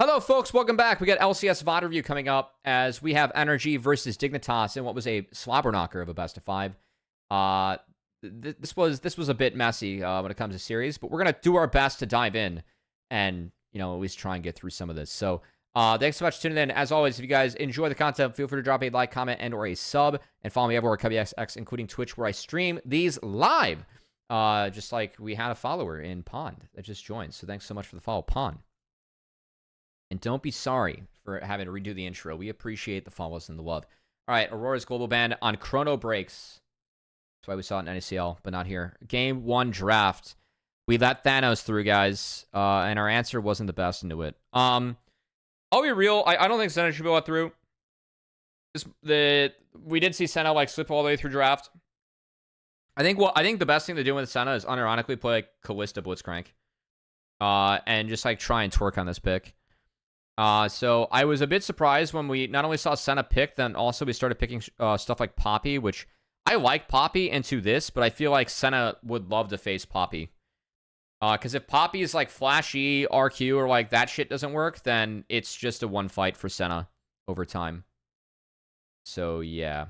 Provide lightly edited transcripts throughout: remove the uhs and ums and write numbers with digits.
Hello, folks. Welcome back. We got LCS VoD review coming up as we have NRG versus Dignitas in what was a slobber knocker of a best of 5. This was a bit messy when it comes to series, but we're gonna do our best to dive in and at least try and get through some of this. So thanks so much for tuning in. As always, if you guys enjoy the content, feel free to drop a like, comment, and or a sub, and follow me everywhere at Cubby, including Twitch, where I stream these live. Just like we had a follower in Pond that just joined. So thanks so much for the follow, Pond. And don't be sorry for having to redo the intro. We appreciate the follows and the love. All right, Aurora's global ban on Chrono Breaks. That's why we saw it in NACL, but not here. Game 1 draft. We let Thanos through, guys, and our answer wasn't the best into it. I'll be real. I don't think Senna should be let through. We did see Senna like slip all the way through draft. I think the best thing to do with Senna is unironically play like Callista Blitzcrank, and just like try and twerk on this pick. So I was a bit surprised when we not only saw Senna pick, then also we started picking stuff like Poppy, which I like Poppy into this, but I feel like Senna would love to face Poppy. Because if Poppy is like flashy, RQ, or like that shit doesn't work, then it's just a one fight for Senna over time. So yeah.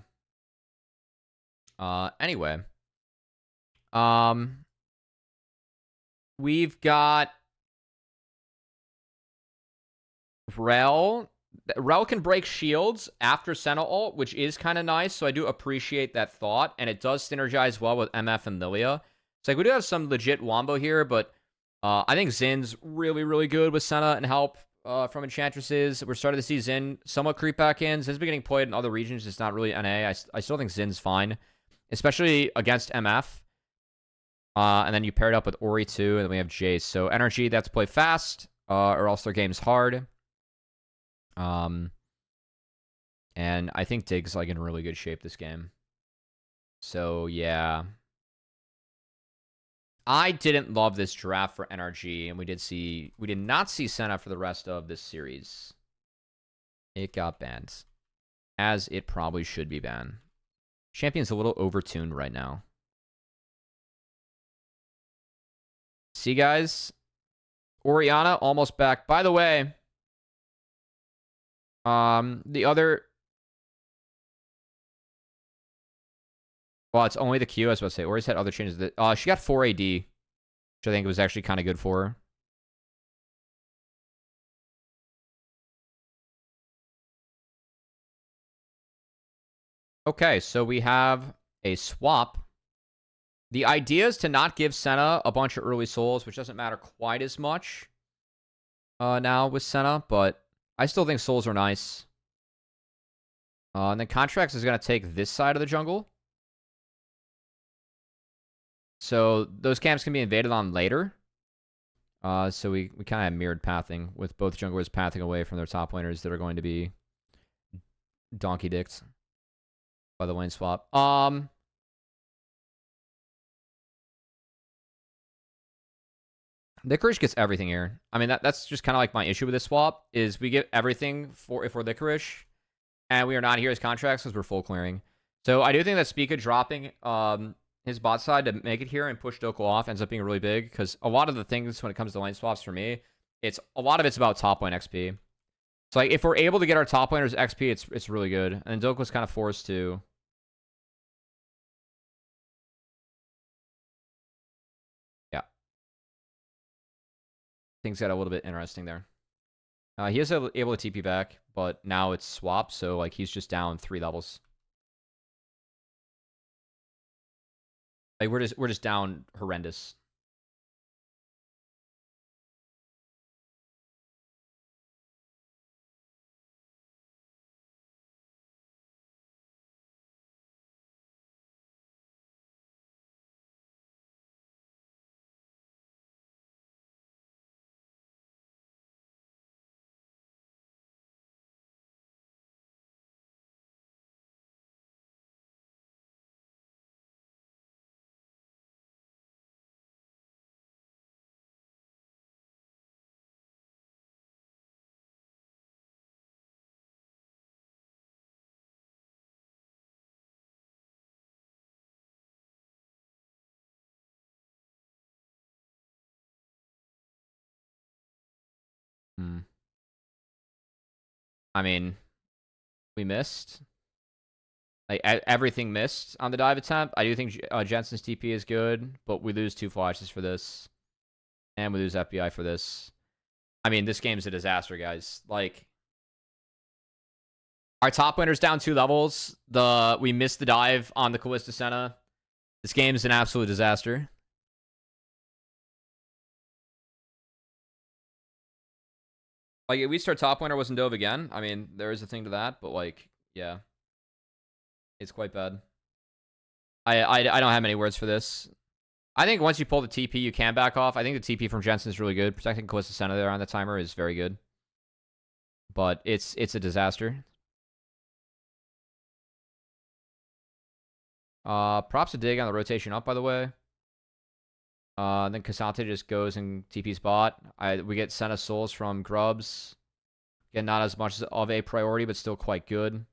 Anyway. We've got Rel can break shields after Senna ult, which is kind of nice, so I do appreciate that thought, and it does synergize well with MF and Lilia. It's like we do have some legit wombo here, but I think Zin's really, really good with Senna and help from Enchantresses. We're starting to see Zin somewhat creep back in. Zin's been getting played in other regions. It's not really NA. I still think Zin's fine, especially against MF. And then you pair it up with Ori too, and then we have Jace. So NRG, that's play fast, or else their game's hard. And I think Dig's like in really good shape this game. So yeah. I didn't love this draft for NRG, and we did not see Senna for the rest of this series. It got banned. As it probably should be banned. Champion's a little overtuned right now. See, guys? Orianna almost back. By the way, the other... Well, it's only the Q, I was about to say. Ori's had other changes. She got 4 AD, which I think was actually kind of good for her. Okay, so we have a swap. The idea is to not give Senna a bunch of early souls, which doesn't matter quite as much now with Senna, but I still think souls are nice. And then Contracts is going to take this side of the jungle. So those camps can be invaded on later. So we kind of have mirrored pathing with both junglers pathing away from their top laners that are going to be donkey dicked by the lane swap. Licorice gets everything here. I mean, that's just kind of like my issue with this swap, is we get everything if we're Licorice, and we are not here as Contracts because we're full clearing. So I do think that Spica dropping his bot side to make it here and push Doko off ends up being really big, because a lot of the things when it comes to lane swaps for me, a lot of it's about top lane XP. So like if we're able to get our top laners XP, it's really good. And Doko's kind of forced to. Yeah. Things got a little bit interesting there. He is able to TP back, but now it's swap, so like he's just down 3 levels. Like we're just down horrendous. I mean, we missed. Like, everything missed on the dive attempt. I do think Jensen's TP is good, but we lose 2 flashes for this. And we lose FBI for this. I mean, this game's a disaster, guys. Like, our top laner's down 2 levels. We missed the dive on the Kalista Senna. This game's an absolute disaster. Like, at least our top laner wasn't dove again. I mean, there is a thing to that, but like, yeah. It's quite bad. I don't have many words for this. I think once you pull the TP, you can back off. I think the TP from Jensen is really good. Protecting Kalista Senna there on the timer is very good. But it's a disaster. Props to Dig on the rotation up, by the way. Then Cassante just goes and TP's bot. We get Senna souls from Grubs. Again, not as much of a priority, but still quite good.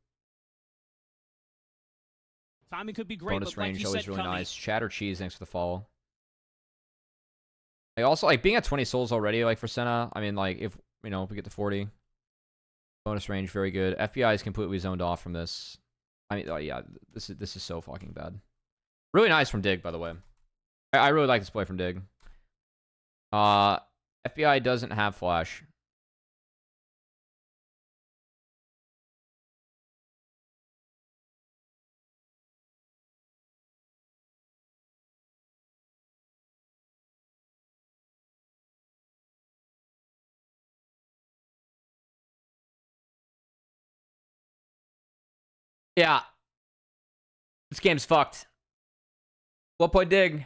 Timing could be great, Bonus but range like you always said, really Cubby, nice. Chatter cheese, thanks for the follow. I also like being at 20 souls already, like for Senna. I mean, like if we get to 40. Bonus range, very good. FBI is completely zoned off from this. I mean, yeah, this is so fucking bad. Really nice from Dig, by the way. I really like this play from Dig. FBI doesn't have flash. Yeah. This game's fucked. Well played, Dig.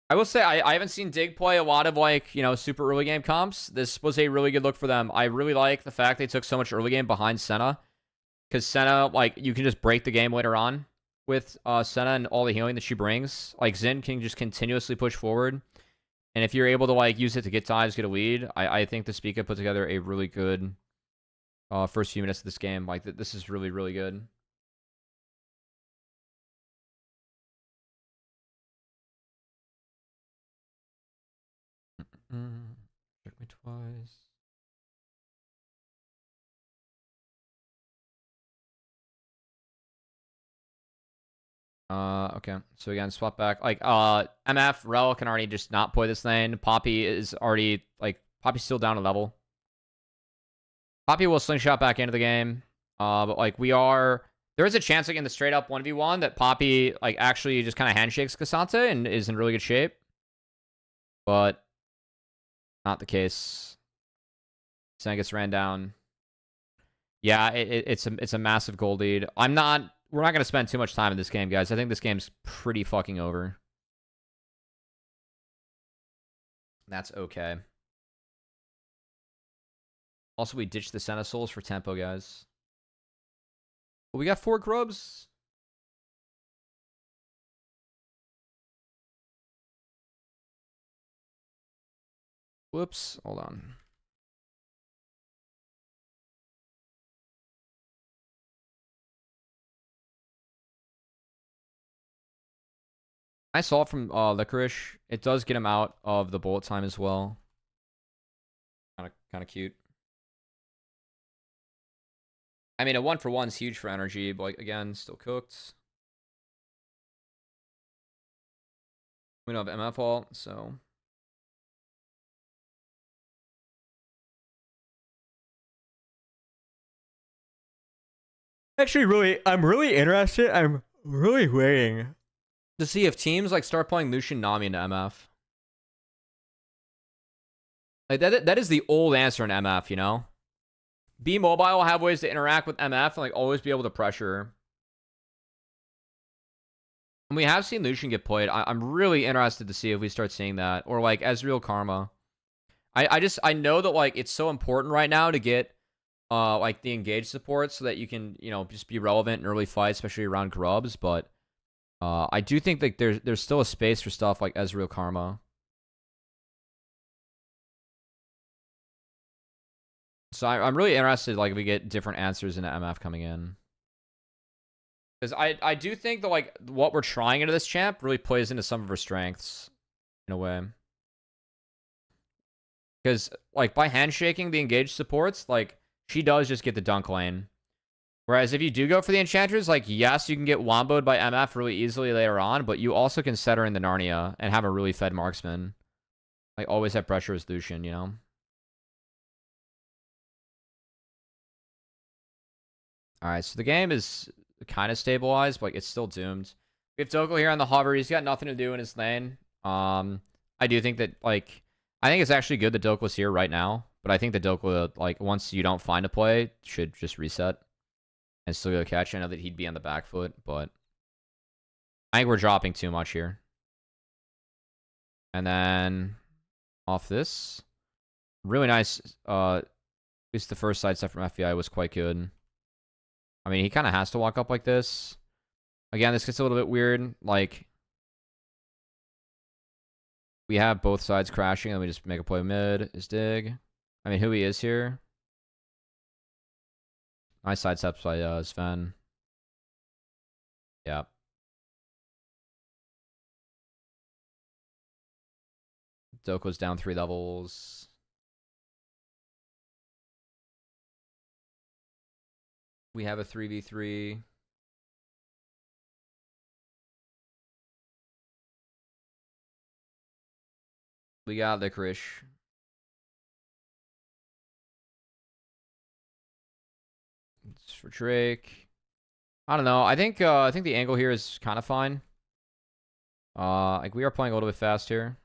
I will say, I haven't seen Dig play a lot of, like, super early game comps. This was a really good look for them. I really like the fact they took so much early game behind Senna. Because Senna, like, you can just break the game later on with Senna and all the healing that she brings. Like, Xin can just continuously push forward. And if you're able to, like, use it to get dives, get a lead, I think the Spica put together a really good first few minutes of this game. Like, this is really, really good. Took me twice. Okay. So again, swap back. Like, MF, Rel can already just not play this lane. Poppy is already, like, Poppy's still down a level. Poppy will slingshot back into the game. But, like, there is a chance, like, in the straight up 1v1 that Poppy, like, actually just kind of handshakes Cassante and is in really good shape. But not the case. Sen gets ran down. Yeah, it's a massive goal lead. We're not going to spend too much time in this game, guys. I think this game's pretty fucking over. That's okay. Also, we ditched the Senna souls for tempo, guys. But we got 4 grubs. Whoops. Hold on. I saw it from Licorice. It does get him out of the bullet time as well. Kind of cute. I mean, a 1-for-1 is huge for NRG, but, like, again, still cooked. We don't have MF ult, so. Actually, I'm really interested. I'm really waiting to see if teams, like, start playing Lucian Nami into MF. Like, that is the old answer in MF, you know? Be mobile will have ways to interact with MF and, like, always be able to pressure. And we have seen Lucian get played. I'm really interested to see if we start seeing that. Or, like, Ezreal Karma. I know that, like, it's so important right now to get like the engage support so that you can, just be relevant in early fights, especially around grubs, but I do think that there's still a space for stuff like Ezreal Karma. So I'm really interested, like, if we get different answers into MF coming in. Because I do think that, like, what we're trying into this champ really plays into some of her strengths, in a way. Because, like, by handshaking the engaged supports, like, she does just get the dunk lane. Whereas if you do go for the Enchantress, like, yes, you can get womboed by MF really easily later on, but you also can set her in the Narnia and have a really fed marksman. Like, always have pressure as Lucian, you know? Alright, so the game is kind of stabilized, but like, it's still doomed. We have Dokul here on the hover. He's got nothing to do in his lane. I do think that, like, I think it's actually good that Dokul's here right now, but I think that Dokul, like, once you don't find a play, should just reset and still go catch. I know that he'd be on the back foot, but I think we're dropping too much here. And then off this, really nice. At least the first side step from FBI was quite good. I mean, he kind of has to walk up like this. Again, this gets a little bit weird. Like, we have both sides crashing, and we just make a play mid. Is dig. I mean, who he is here. Nice side steps by Sven. Yeah. Doko's down 3 levels. We have a 3v3. We got Licorice. It's for Drake. I don't know. I think the angle here is kind of fine. Like, we are playing a little bit fast here.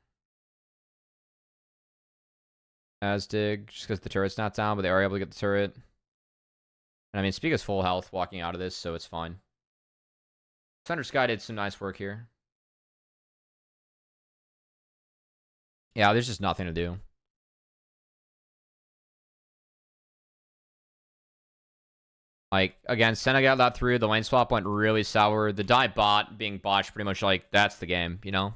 As dig, just because the turret's not down, but they are able to get the turret. And I mean, Spiga's full health walking out of this, so it's fine. Thunder Sky did some nice work here. Yeah, there's just nothing to do. Like, again, Senna got that through. The lane swap went really sour. The die bot being botched pretty much, like, that's the game, you know?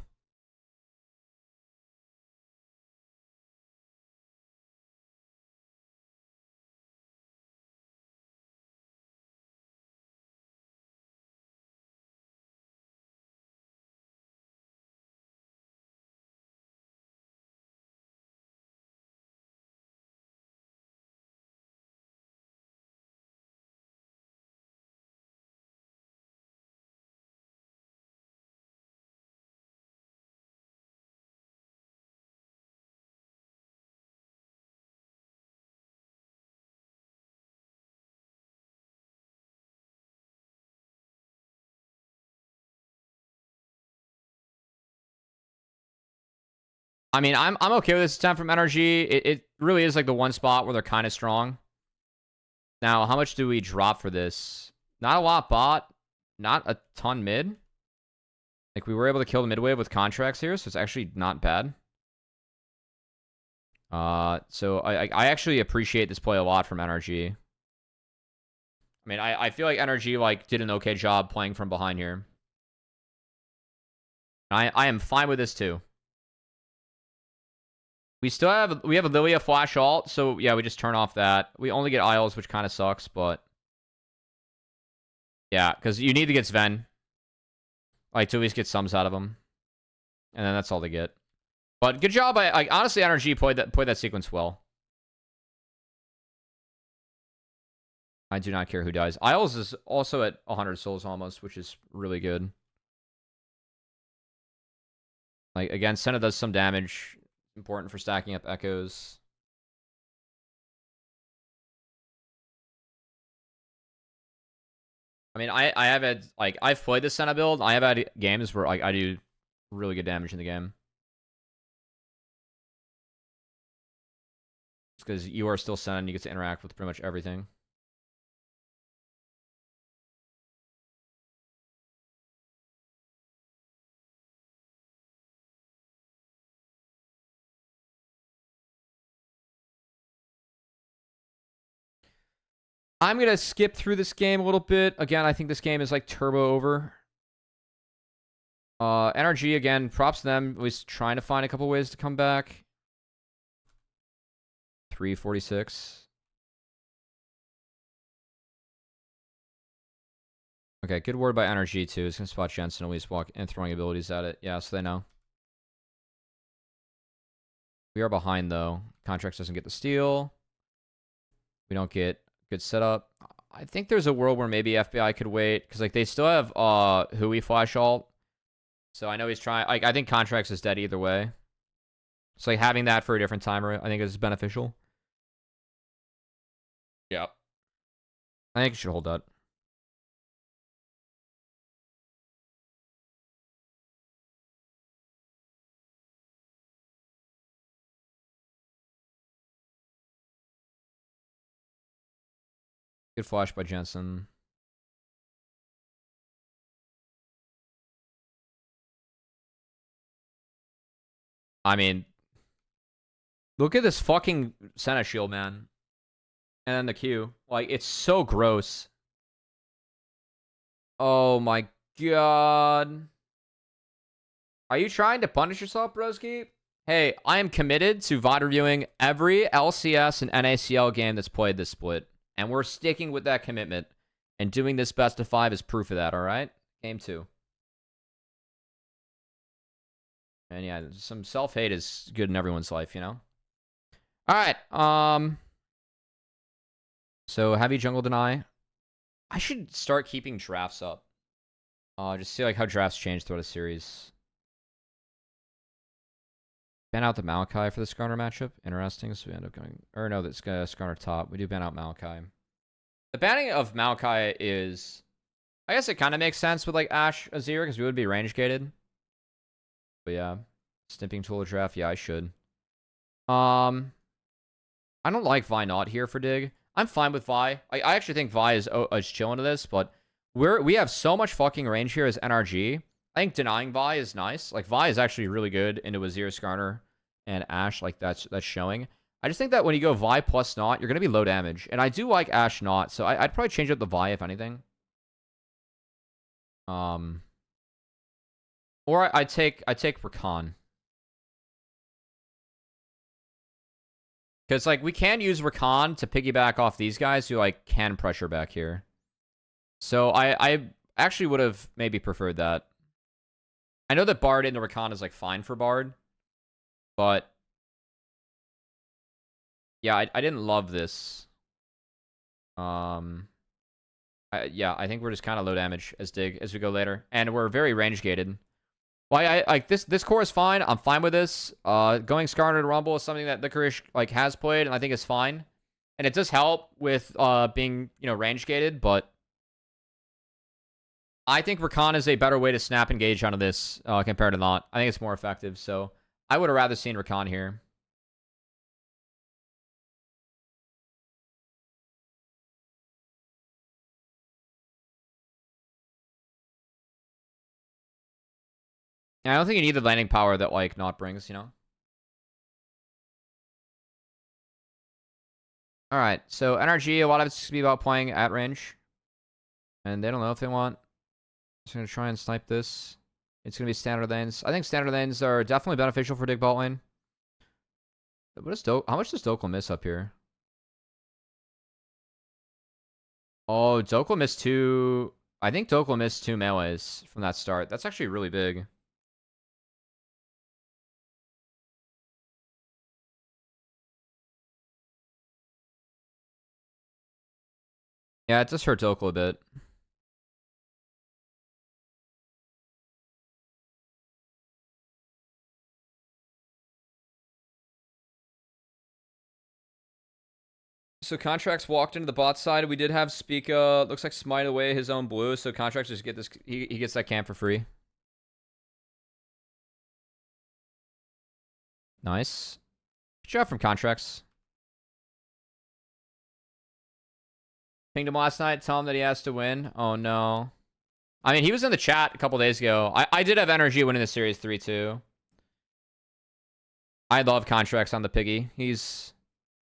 I mean, I'm okay with this attempt from NRG. It really is like the one spot where they're kind of strong. Now, how much do we drop for this? Not a lot bot, not a ton mid. Like, we were able to kill the mid wave with contracts here, so it's actually not bad. So I actually appreciate this play a lot from NRG. I mean, I feel like NRG, like, did an okay job playing from behind here. I am fine with this too. We have a Lilia flash ult, so yeah, we just turn off that. We only get Isles, which kind of sucks, but yeah, because you need to get Sven, like, to at least get sums out of him, and then that's all they get. But good job. Honestly, NRG played that sequence well. I do not care who dies. Isles is also at 100 souls almost, which is really good. Like, again, Senna does some damage. Important for stacking up echoes. I mean, I have had, like, I've played the Senna build. I have had games where, like, I do really good damage in the game. It's because you are still Senna and you get to interact with pretty much everything. I'm going to skip through this game a little bit. Again, I think this game is like turbo over. NRG, again, props to them. At least trying to find a couple ways to come back. 346. Okay, good word by NRG too. It's going to spot Jensen at least walk and throwing abilities at it. Yeah, so they know. We are behind though. Contracts doesn't get the steal. We don't get good setup. I think there's a world where maybe FBI could wait because like they still have Hui flash ult. So I know he's trying. Like I think Contracts is dead either way. So like having that for a different timer, I think is beneficial. Yep. I think you should hold that. Good flash by Jensen. I mean, look at this fucking Senna shield, man. And then the Q. Like, it's so gross. Oh my god. Are you trying to punish yourself, broski? Hey, I am committed to VoD reviewing every LCS and NACL game that's played this split. And we're sticking with that commitment. And doing this best of 5 is proof of that, alright? Game 2. And yeah, some self-hate is good in everyone's life, you know? Alright, so heavy jungle deny. I should start keeping drafts up. Just see like how drafts change throughout a series. Ban out the Maokai for the Skarner matchup. Interesting. So we end up going... Or no, that's Skarner top. We do ban out Maokai. The banning of Maokai is... I guess it kind of makes sense with like Ashe Azir because we would be range gated. But yeah. Stimping tool draft. Yeah, I should. I don't like Vi not here for Dig. I'm fine with Vi. I actually think Vi is chilling to this, but we have so much fucking range here as NRG. I think denying Vi is nice. Like, Vi is actually really good into Azir, Skarner, and Ashe. Like, that's showing. I just think that when you go Vi plus not, you're going to be low damage. And I do like Ashe not, so I'd probably change up the Vi, if anything. Or I take Rakan. Because, like, we can use Rakan to piggyback off these guys who, like, can pressure back here. So I actually would have maybe preferred that. I know that Bard into Rakan is, like, fine for Bard. But... yeah, I didn't love this. Yeah, I think we're just kind of low damage as Dig as we go later. And we're very range gated. Well, like this core is fine. I'm fine with this. Going Skarner to Rumble is something that Licorice like has played, and I think is fine. And it does help with being, you know, range gated, but I think Rakan is a better way to snap engage onto this compared to not. I think it's more effective, so I would have rather seen Rakan here. And I don't think you need the landing power that like not brings, you know. All right, so NRG, a lot of it's going to be about playing at range. And they don't know if they want. Just going to try and snipe this. It's going to be standard lanes. I think standard lanes are definitely beneficial for Dig bot lane. What is how much does Dokul miss up here? Oh, Dokul missed 2... I think Dokul missed 2 melees from that start. That's actually really big. Yeah, it does hurt Dokul a bit. So Contracts walked into the bot side. We did have Spica. Looks like smite away his own blue. So Contracts just get this. He gets that camp for free. Nice. Good job from Contracts. Pinged him last night. Tell him that he has to win. Oh no. I mean, he was in the chat a couple days ago. I did have NRG winning the series 3-2. I love Contracts on the piggy. He is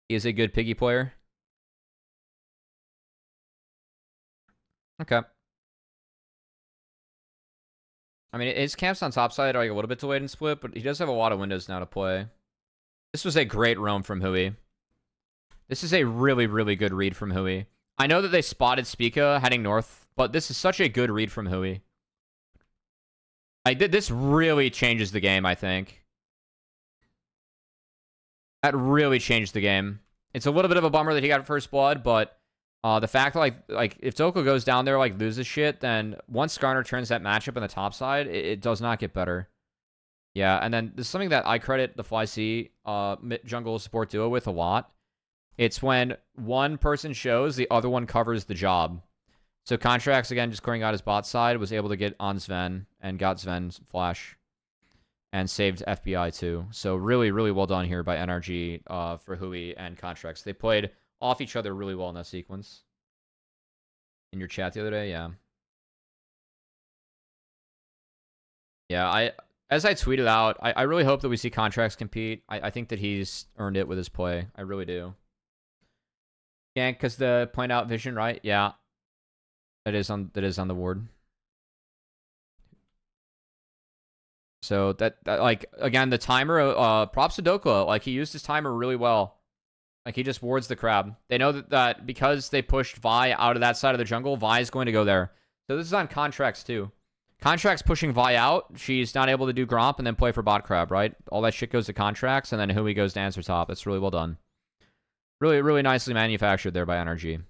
a good piggy player. Okay. I mean, his camps on top side are like a little bit delayed in split, but he does have a lot of windows now to play. This was a great roam from Hui. This is a really, really good read from Hui. I know that they spotted Spica heading north, but this is such a good read from Hui. This really changes the game, I think. That really changed the game. It's a little bit of a bummer that he got first blood, but the fact that like if Doko goes down there like loses shit, then once Skarner turns that matchup on the top side, it does not get better. Yeah, and then there's something that I credit the FlyC jungle support duo with a lot. It's when one person shows, the other one covers the job. So Contracts, again, just clearing out his bot side, was able to get on Sven and got Sven's flash and saved FBI too. So really, really well done here by NRG for Hui and Contracts. They played off each other really well in that sequence. In your chat the other day, yeah. Yeah, as I tweeted out, I really hope that we see Contracts compete. I think that he's earned it with his play. I really do. Yeah, because the point out vision, right? Yeah. That is on the ward. So that like again the timer props to Dokla. Like he used his timer really well. Like he just wards the crab. They know that because they pushed Vi out of that side of the jungle, Vi is going to go there. So this is on Contracts too. Contracts pushing Vi out. She's not able to do Gromp and then play for bot crab, right? All that shit goes to Contracts, and then Hui goes to answer top. That's really well done. Really, really nicely manufactured there by NRG.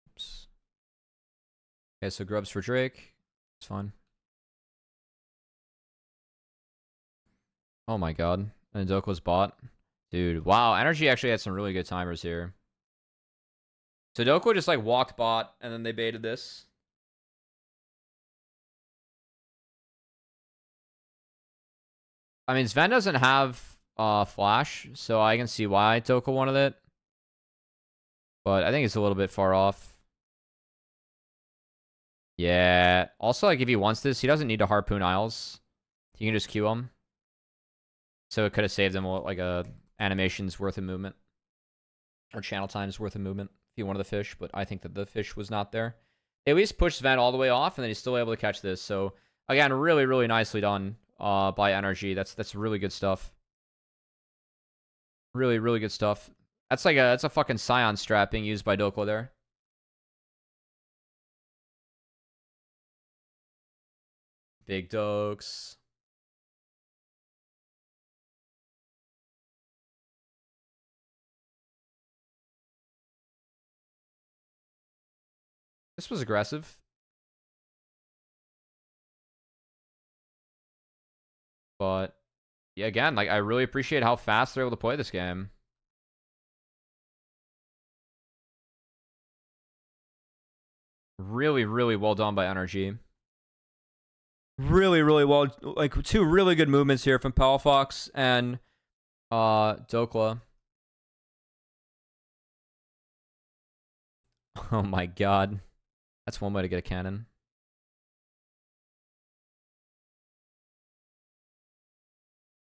Oops. Okay, so grubs for Drake. It's fine. Oh my god. And Doko's bot. Dude, wow. NRG actually had some really good timers here. So Doko just like walked bot and then they baited this. I mean, Sven doesn't have flash, so I can see why Doko wanted it. But I think it's a little bit far off. Yeah. Also, like if he wants this, he doesn't need to harpoon Isles. He can just Q him. So it could have saved him like a animation's worth of movement. Or channel time's worth of movement if he wanted the fish, but I think that the fish was not there. They at least pushed Sven all the way off, and then he's still able to catch this. So again, really, really nicely done by NRG. That's really good stuff. Really, really good stuff. That's a fucking Scion strat being used by Doko there. Big Dokes. This was aggressive. But yeah, again, like I really appreciate how fast they're able to play this game. Really, really well done by NRG. Really, really well. Like two really good movements here from Palafox and Dokla. Oh my god. That's one way to get a cannon.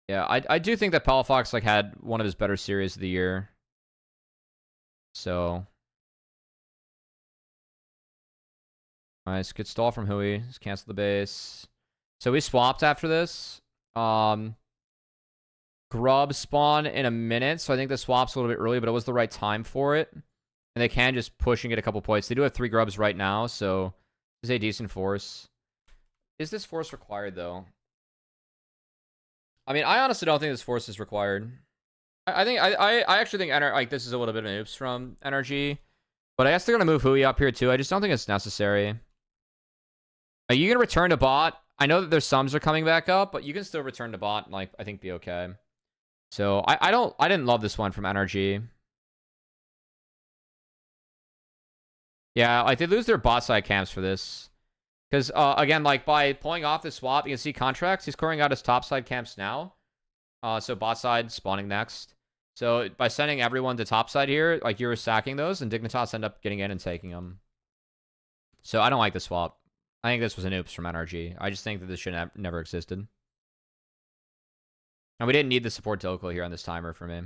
Yeah, I do think that Palafox like had one of his better series of the year. So nice, good stall from Hui. Just cancel the base. So we swapped after this. Grub spawn in a minute, so I think the swap's a little bit early, but it was the right time for it. And they can just push and get a couple points. They do have 3 grubs right now, so this is a decent force. Is this force required, though? I mean, I honestly don't think this force is required. I actually think like this is a little bit of an oops from NRG, but I guess they're gonna move Hui up here too. I just don't think it's necessary. Are you gonna return to bot? I know that their sums are coming back up, but you can still return to bot and like I think be okay. So I didn't love this one from NRG. Yeah, like they lose their bot side camps for this. Because, again, like by pulling off this swap, you can see Contracts. He's clearing out his top side camps now. So bot side spawning next. So by sending everyone to top side here, like you're sacking those, and Dignitas end up getting in and taking them. So I don't like the swap. I think this was an oops from NRG. I just think that this should have never existed. And we didn't need the support Dokla here on this timer for me.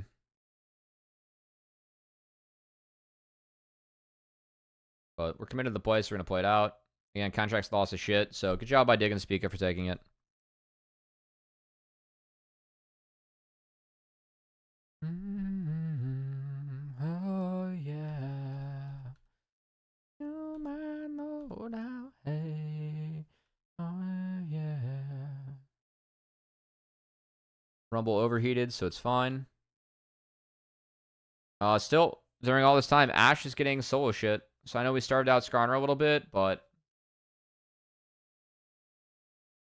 But we're committed to the play, so we're going to play it out. Again, Contracts lost his shit, so good job by Dig and Speaker for taking it. Rumble overheated, so it's fine. Still, during all this time, Ashe is getting solo shit. So I know we started out Skarner a little bit, but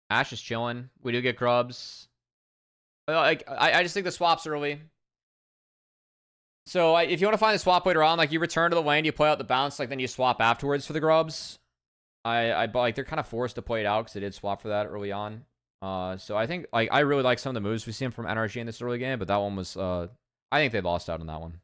Ashe is chilling. We do get grubs. I just think the swap's early. So if you want to find the swap later on, like you return to the lane, you play out the bounce, like then you swap afterwards for the grubs. Like they're kind of forced to play it out because they did swap for that early on. So I think like I really like some of the moves we've seen from NRG in this early game, but that one was I think they lost out on that one.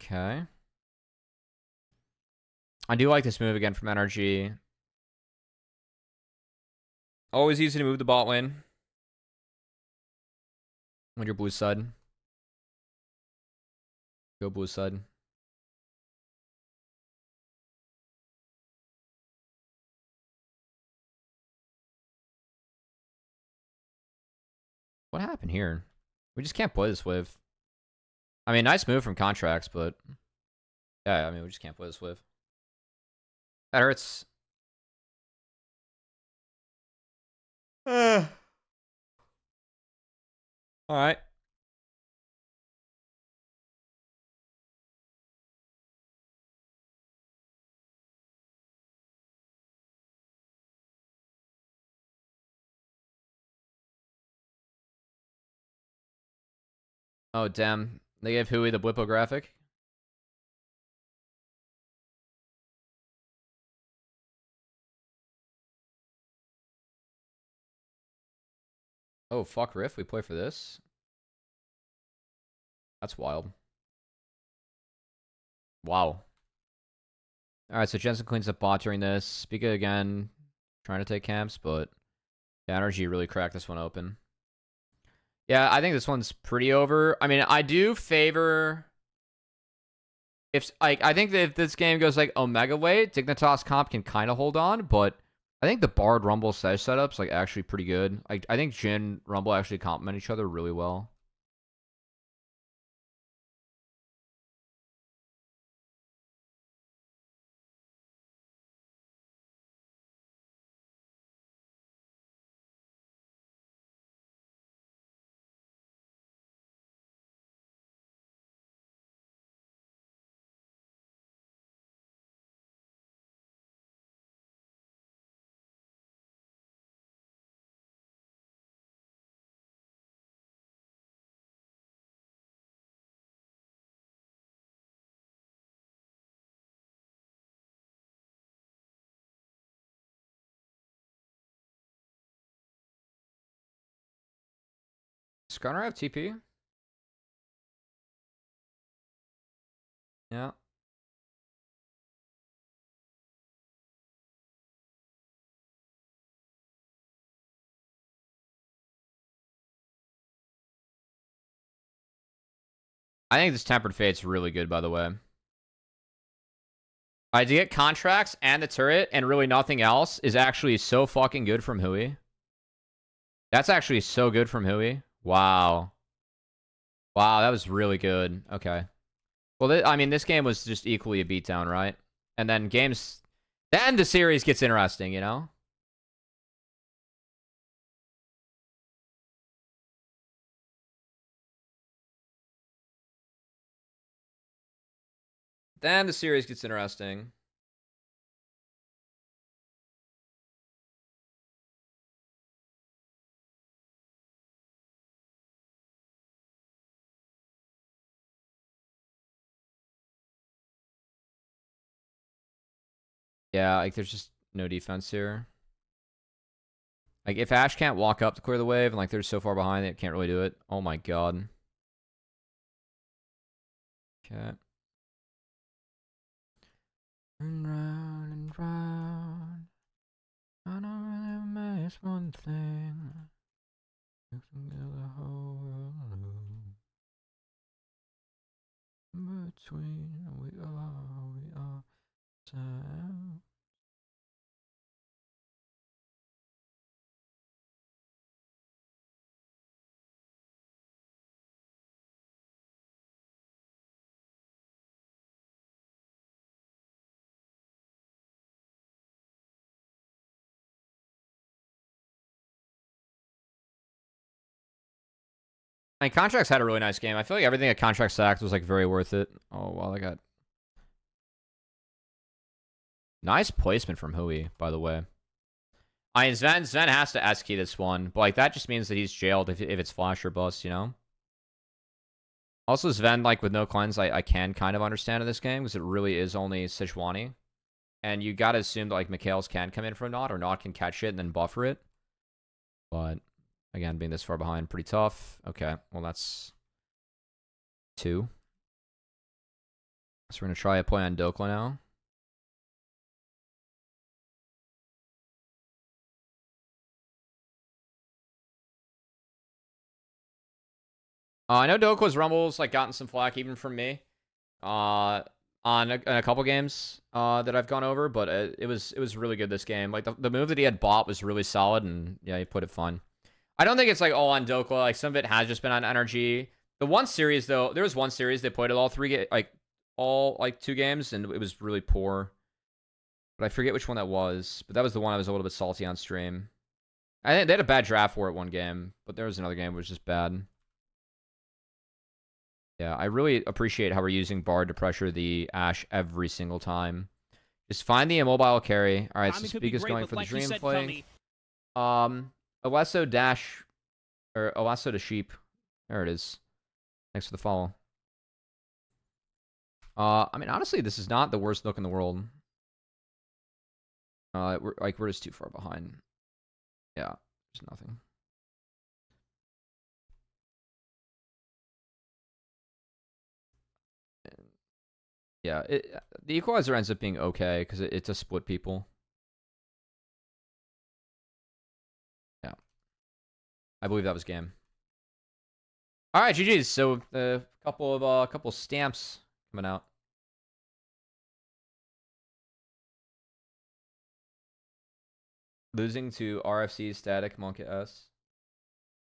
Okay. I do like this move again from NRG. Always easy to move the bot lane when you're blue side. Go blue side. What happened here? We just can't play this wave. I mean, nice move from Contracts, but yeah, I mean, we just can't play this wave. That hurts. All right. Oh, damn. They gave Hui the Blippo graphic. Oh, fuck Riff. We play for this? That's wild. Wow. Alright, so Jensen cleans up bot during this. Spica again, trying to take camps, but the NRG really cracked this one open. Yeah, I think this one's pretty over. I mean, I do favor... If I think that if this game goes like Omega way, Dignitas comp can kind of hold on, but I think the Bard Rumble Sedge setup's like actually pretty good. I think Jhin Rumble actually complement each other really well. Skarner have TP? Yeah. I think this Tempered Fate's really good, by the way. To get contracts and the turret and really nothing else is actually so fucking good from Hui. That's actually so good from Hui. Wow. Wow, that was really good. Okay. Well, I mean, this game was just equally a beatdown, right? And then games... Then the series gets interesting, you know? Then the series gets interesting. Yeah, like, there's just no defense here. Like, if Ashe can't walk up to clear the wave, and, like, they're so far behind, they can't really do it. Oh my god. Okay. And round. I don't really miss one thing. You can get the whole world. between we are sound. My Contracts had a really nice game. I feel like everything at Contract sacked was like very worth it. Oh well, I got nice placement from Hui, by the way. I mean, Sven has to S key this one, but like that just means that he's jailed if it's flash or bust, you know. Also, Sven, like with no cleanse, I can kind of understand in this game because it really is only Sejuani, and you gotta assume that like Mikhails can come in from Nod or Nod can catch it and then buffer it. But again, being this far behind, pretty tough. Okay, well that's 2. So we're gonna try a play on Dokla now. I know Dokla's Rumble's like gotten some flack even from me, on a couple games that I've gone over, but it was really good this game. Like the move that he had bought was really solid, and yeah, he put it fun. I don't think it's like all on Dokla. Like some of it has just been on NRG. The one series though, there was one series they played it all 2 games, and it was really poor. But I forget which one that was. But that was the one I was a little bit salty on stream. I think they had a bad draft for it one game, but there was another game that was just bad. Yeah, I really appreciate how we're using Bard to pressure the Ashe every single time. Just find the immobile carry. All right, so Speak is going for the Dream Flank. Alesso dash, or Alesso to Sheep. There it is. Thanks for the follow. I mean, honestly, this is not the worst look in the world. We're just too far behind. Yeah, there's nothing. Yeah, the equalizer ends up being okay because it's a split people. Yeah, I believe that was game. All right, GG's. So a couple stamps coming out. Losing to RFC Static Monk S.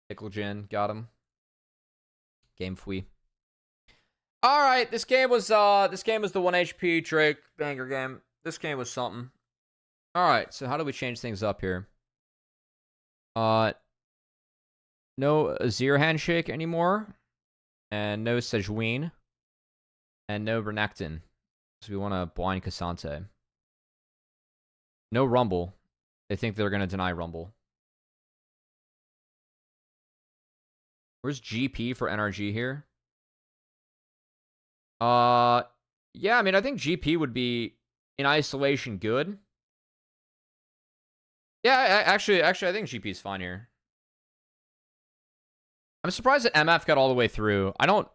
Pickle Jin got him. Game Fui. All right, this game was the 1 HP Drake banger game. This game was something. All right, so how do we change things up here? No Azir handshake anymore, and no Sejuani, and no Renekton. So we want to blind Cassante. No Rumble. They think they're gonna deny Rumble. Where's GP for NRG here? Yeah, I mean, I think GP would be in isolation good. Yeah, actually, I think GP's fine here. I'm surprised that MF got all the way through. I don't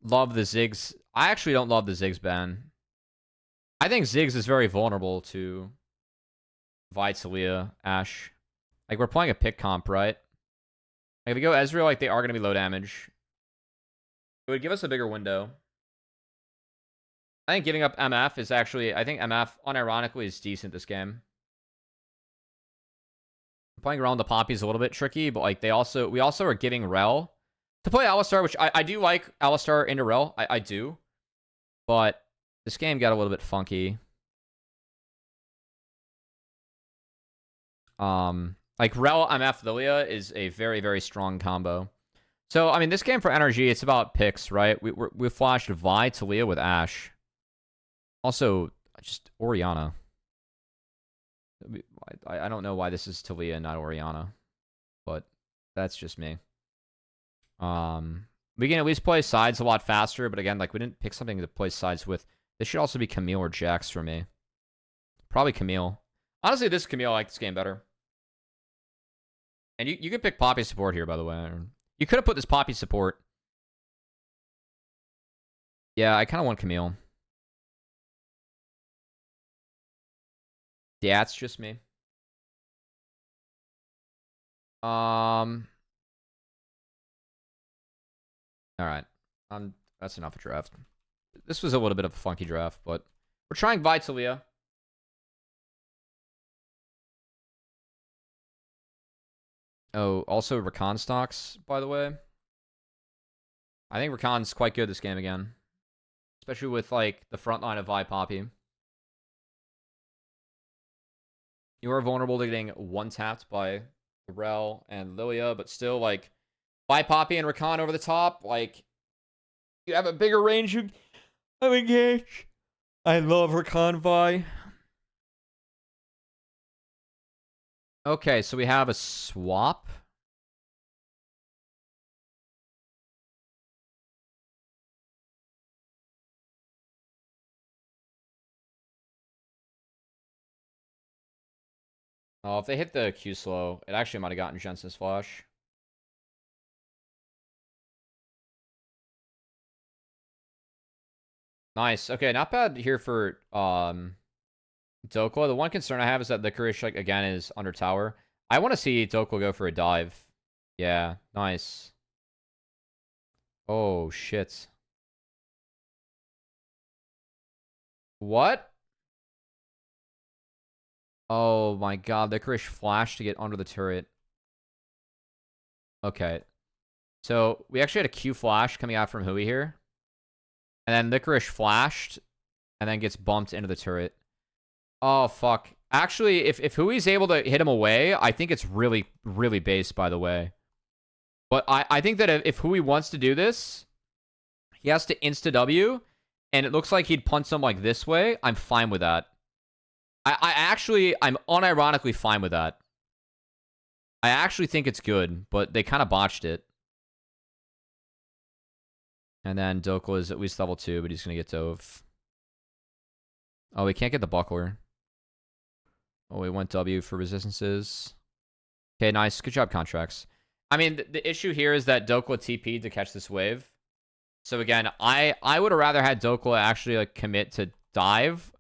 love the Ziggs. I actually don't love the Ziggs ban. I think Ziggs is very vulnerable to Vitalia, Ashe. Like, we're playing a pick comp, right? Like, if we go Ezreal, like, they are going to be low damage. It would give us a bigger window. I think giving up MF is actually... I think MF, unironically, is decent this game. Playing around the Poppy is a little bit tricky, but, like, we also are giving Rel to play Alistar, which I do like Alistar into Rel. I do. But this game got a little bit funky. Like, Rel MF Lilia is a very, very strong combo. So, I mean, this game for NRG, it's about picks, right? We flashed Vi Talia with Ashe. Also, just Orianna. I don't know why this is Talia and not Orianna, but that's just me. We can at least play sides a lot faster, but again, like, we didn't pick something to play sides with. This should also be Camille or Jax for me. Probably Camille. Honestly, this Camille, I like this game better. And you could pick Poppy support here, by the way. You could have put this Poppy support. Yeah, I kind of want Camille. Yeah, it's just me. All right. That's enough of draft. this was a little bit of a funky draft, but we're trying Vitalia. Oh, also Rakan stocks, by the way. I think Rakan's quite good this game again. Especially with, like, the front line of Vi Poppy. You are vulnerable to getting one-tapped by Rel and Lilia, but still, like, Vi Poppy and Rakan over the top, like, you have a bigger range of engage. I love Rakan Vi. Okay, so we have a swap. Oh, if they hit the Q slow, it actually might have gotten Jensen's flash. Nice. Okay, not bad here for Dokla. The one concern I have is that Licorice, like, again, is under tower. I want to see Dokla go for a dive. Yeah, nice. Oh, shit. What? Oh my god, Licorice flashed to get under the turret. Okay. So, we actually had a Q flash coming out from Hui here. And then Licorice flashed, and then gets bumped into the turret. Oh, fuck. Actually, if Hui's able to hit him away, I think it's really, really base, by the way. But I think that if Hui wants to do this, he has to insta-W, and it looks like he'd punt him like this way. I'm fine with that. I'm unironically fine with that. I actually think it's good, but they kind of botched it. And then Dokla is at least level 2, but he's going to get dove. Oh, we can't get the buckler. Oh, we went W for resistances. Okay, nice. Good job, contracts. I mean, the issue here is that Dokla TP'd to catch this wave. So again, I would have rather had Dokla actually like commit to dive,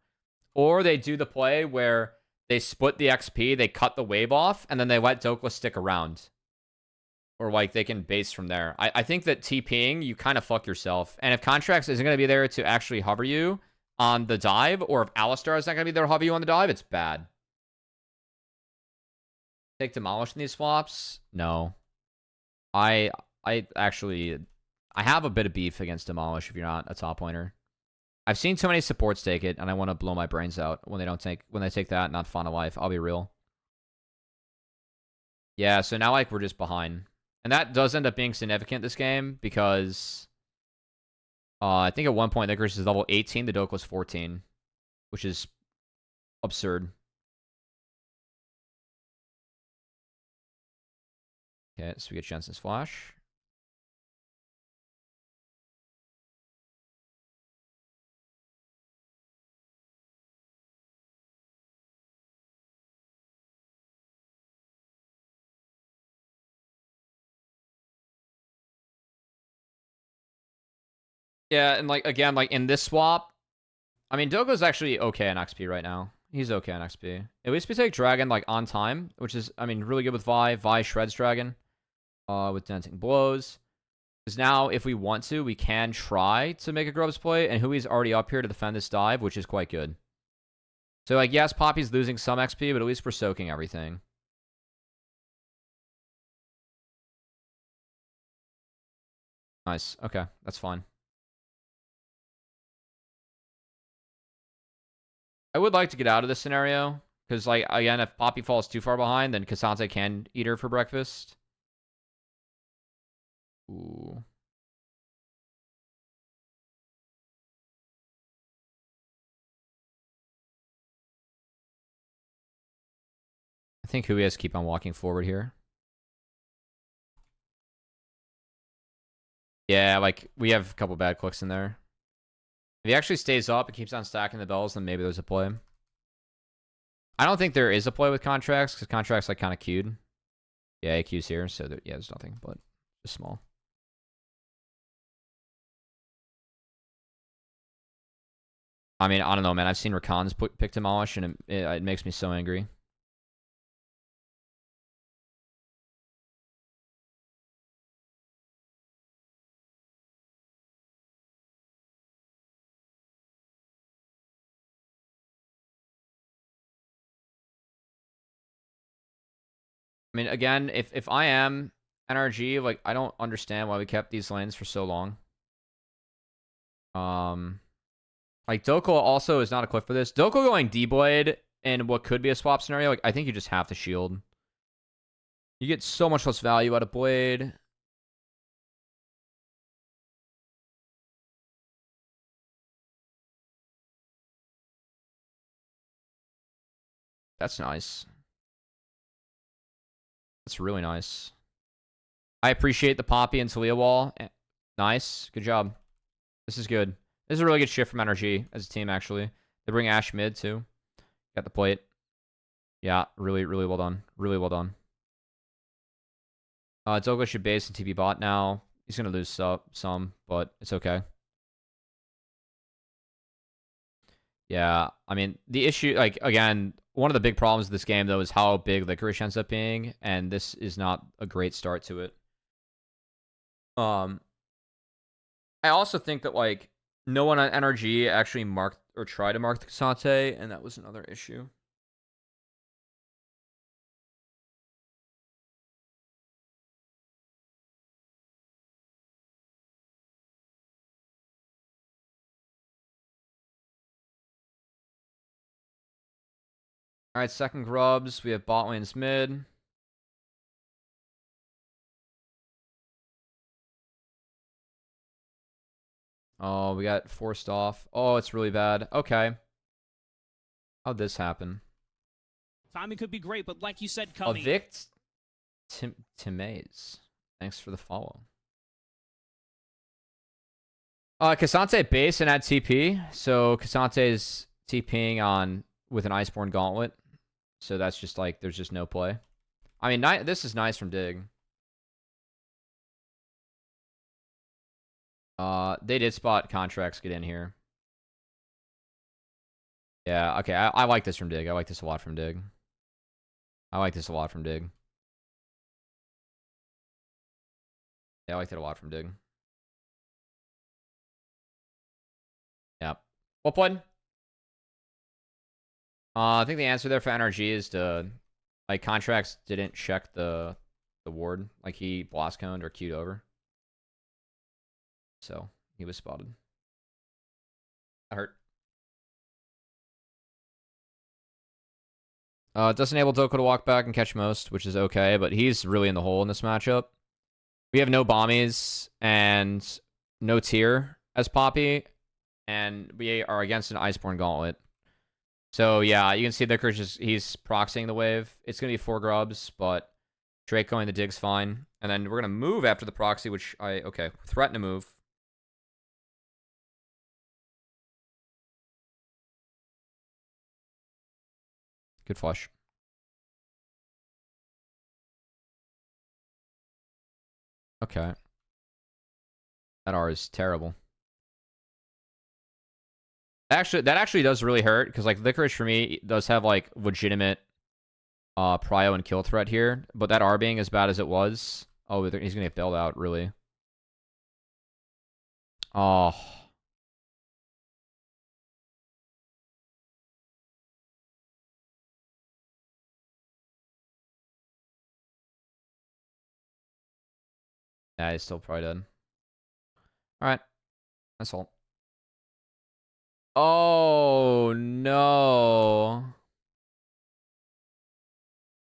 or they do the play where they split the XP, they cut the wave off, and then they let Dokla stick around. Or like they can base from there. I think that TPing, you kind of fuck yourself. And if Contracts isn't going to be there to actually hover you on the dive, or if Alistar is not going to be there to hover you on the dive, it's bad. Take Demolish in these swaps? No. I actually have a bit of beef against Demolish if you're not a top laner. I've seen too many supports take it, and I want to blow my brains out when they take that, not Fauna Life. I'll be real. Yeah, so now like we're just behind. And that does end up being significant this game because I think at one point Licorice is level 18, the Doke was 14, which is absurd. Okay, so we get Jensen's flash. Yeah, and like again, like in this swap, I mean Dogo's actually okay on XP right now. He's okay on XP. At least we take Dragon like on time, which is, I mean, really good with Vi. Vi shreds Dragon with Denting Blows. Because now, if we want to, we can try to make a Grubs play, and Hui's already up here to defend this dive, which is quite good. So, like, yes, Poppy's losing some XP, but at least we're soaking everything. Nice. Okay, that's fine. I would like to get out of this scenario, because, like, again, if Poppy falls too far behind, then Cassante can eat her for breakfast. Ooh. I think Hui has to keep on walking forward here. Yeah, like, we have a couple bad clicks in there. If he actually stays up and keeps on stacking the bells, then maybe there's a play. I don't think there is a play with Contracts, because Contracts, like, kind of queued. Yeah, AQ's here, so yeah, there's nothing, but just small. I mean, I don't know, man. I've seen Rakan's pick Demolish, and it makes me so angry. I mean, again, if I am NRG, like, I don't understand why we kept these lanes for so long. Like, Doko also is not equipped for this. Doko going D-Blade in what could be a swap scenario, like, I think you just have to shield. You get so much less value out of Blade. That's nice. That's really nice. I appreciate the Poppy and Talia wall. Nice. Good job. This is good. This is a really good shift from NRG as a team, actually. They bring Ashe mid, too. Got the plate. Yeah, really, really well done. Really well done. Dogo should base and TP bot now. He's going to lose some, but it's okay. Yeah, I mean, the issue, like, again, one of the big problems of this game, though, is how big Licorice ends up being, and this is not a great start to it. I also think that, like, no one on NRG actually marked or tried to mark the Cassante, and that was another issue. All right, second grubs. We have bot lanes mid. Oh, we got forced off. Oh, it's really bad. Okay. How'd this happen? Timing could be great, but like you said, Cubby. Evict Timaze. Thanks for the follow. Cassante base and add TP. So Cassante is TPing on with an Iceborne Gauntlet. So that's just like, there's just no play. I mean, this is nice from Dig. They did spot contracts get in here. Yeah, okay. I like this from Dig. I like this a lot from Dig. I like this a lot from Dig. Yeah, I liked it a lot from Dig. Yep. Well played. I think the answer there for NRG is to, like, contracts didn't check the ward. Like, he blast coned or queued over. So, he was spotted. That hurt. It does enable Doko to walk back and catch most, which is okay, but he's really in the hole in this matchup. We have no Bombies and no Tier as Poppy, and we are against an Iceborne Gauntlet. So, yeah, you can see Licorice he's proxying the wave. It's going to be 4 grubs, but Drake going the Dig's fine. And then we're going to move after the proxy, which okay, threaten to move. Good flush. Okay. That R is terrible. Actually, that actually does really hurt, because, like, Licorice for me does have, like, legitimate prio and kill threat here, but that R being as bad as it was, oh, he's going to get bailed out, really. Oh. Yeah, he's still probably dead. Alright. That's all. Oh, no.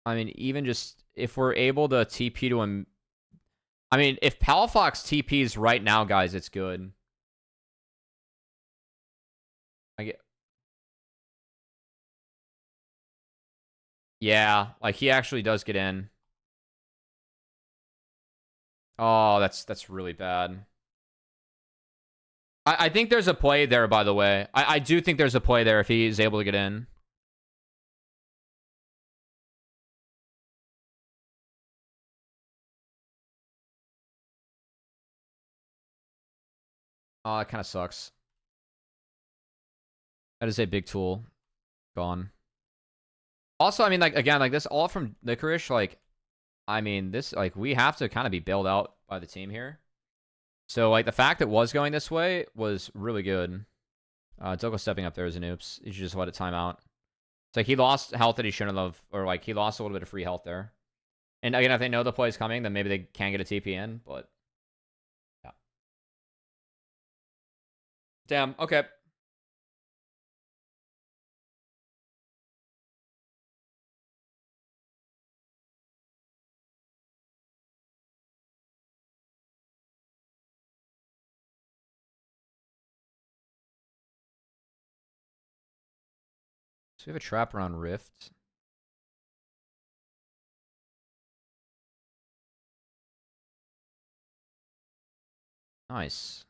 I mean, even just if we're able to TP to him. I mean, if Palafox TPs right now, guys, it's good. I get. Yeah, like, he actually does get in. Oh, that's really bad. I think there's a play there, by the way. I do think there's a play there if he's able to get in. Oh, that kind of sucks. That is a big tool. Gone. Also, I mean, like, again, like, this all from Licorice, like, I mean, this, like, we have to kind of be bailed out by the team here. So, like, the fact it was going this way was really good. Doko stepping up there is an oops. You should just let it time out. It's like he lost health that he shouldn't have, or, like, he lost a little bit of free health there. And again, if they know the play is coming, then maybe they can get a TP in, but yeah. Damn, okay. So we have a trap around Rift. Nice.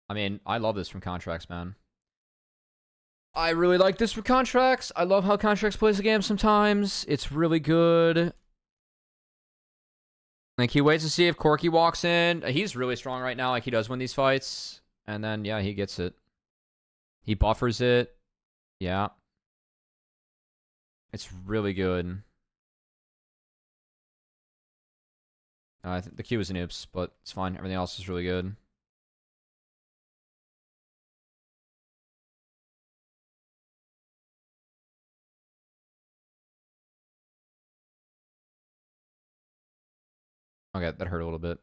I mean, I love this from Contracts, man. I really like this for Contracts. I love how Contracts plays the game sometimes. It's really good. Like, he waits to see if Corki walks in. He's really strong right now. Like, he does win these fights. And then, yeah, he gets it. He buffers it. Yeah. It's really good. I think the Q is an oops, but it's fine. Everything else is really good. Okay, that hurt a little bit.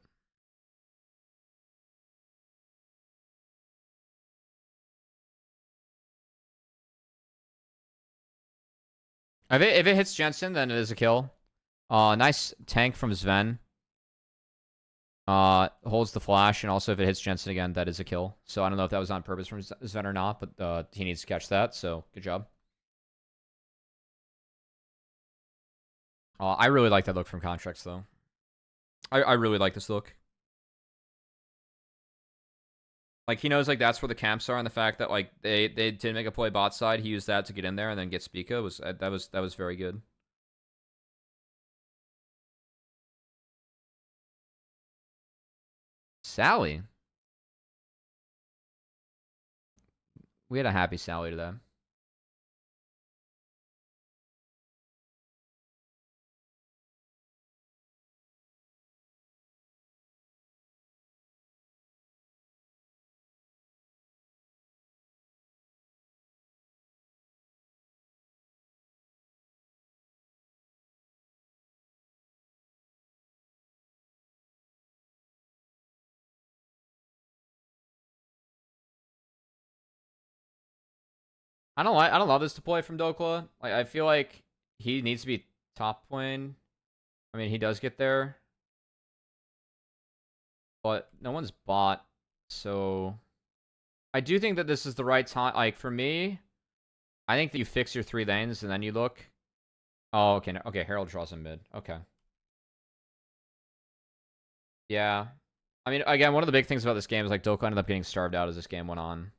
If it hits Jensen, then it is a kill. Nice tank from Sven. Holds the flash, and also if it hits Jensen again, that is a kill. So I don't know if that was on purpose from Sven or not, but he needs to catch that, so good job. I really like that look from Contracts, though. I really like this look. Like, he knows, like, that's where the camps are, and the fact that, like, they did make a play bot side, he used that to get in there and then get Spica, that was very good. Sally. We had a happy Sally today. I don't love this deploy from Dokla. Like, I feel like he needs to be top lane. I mean, he does get there, but no one's bot. So I do think that this is the right time. Like, for me, I think that you fix your 3 lanes and then you look. Oh, okay. Okay, Herald draws in mid. Okay. Yeah. I mean, again, one of the big things about this game is, like, Dokla ended up getting starved out as this game went on.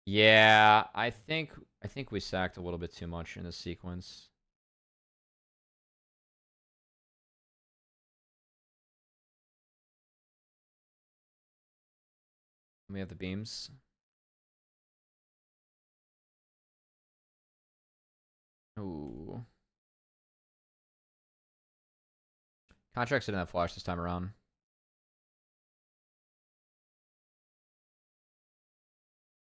Yeah, I think we sacked a little bit too much in this sequence. We have the beams. Ooh. Contracts didn't have flash this time around.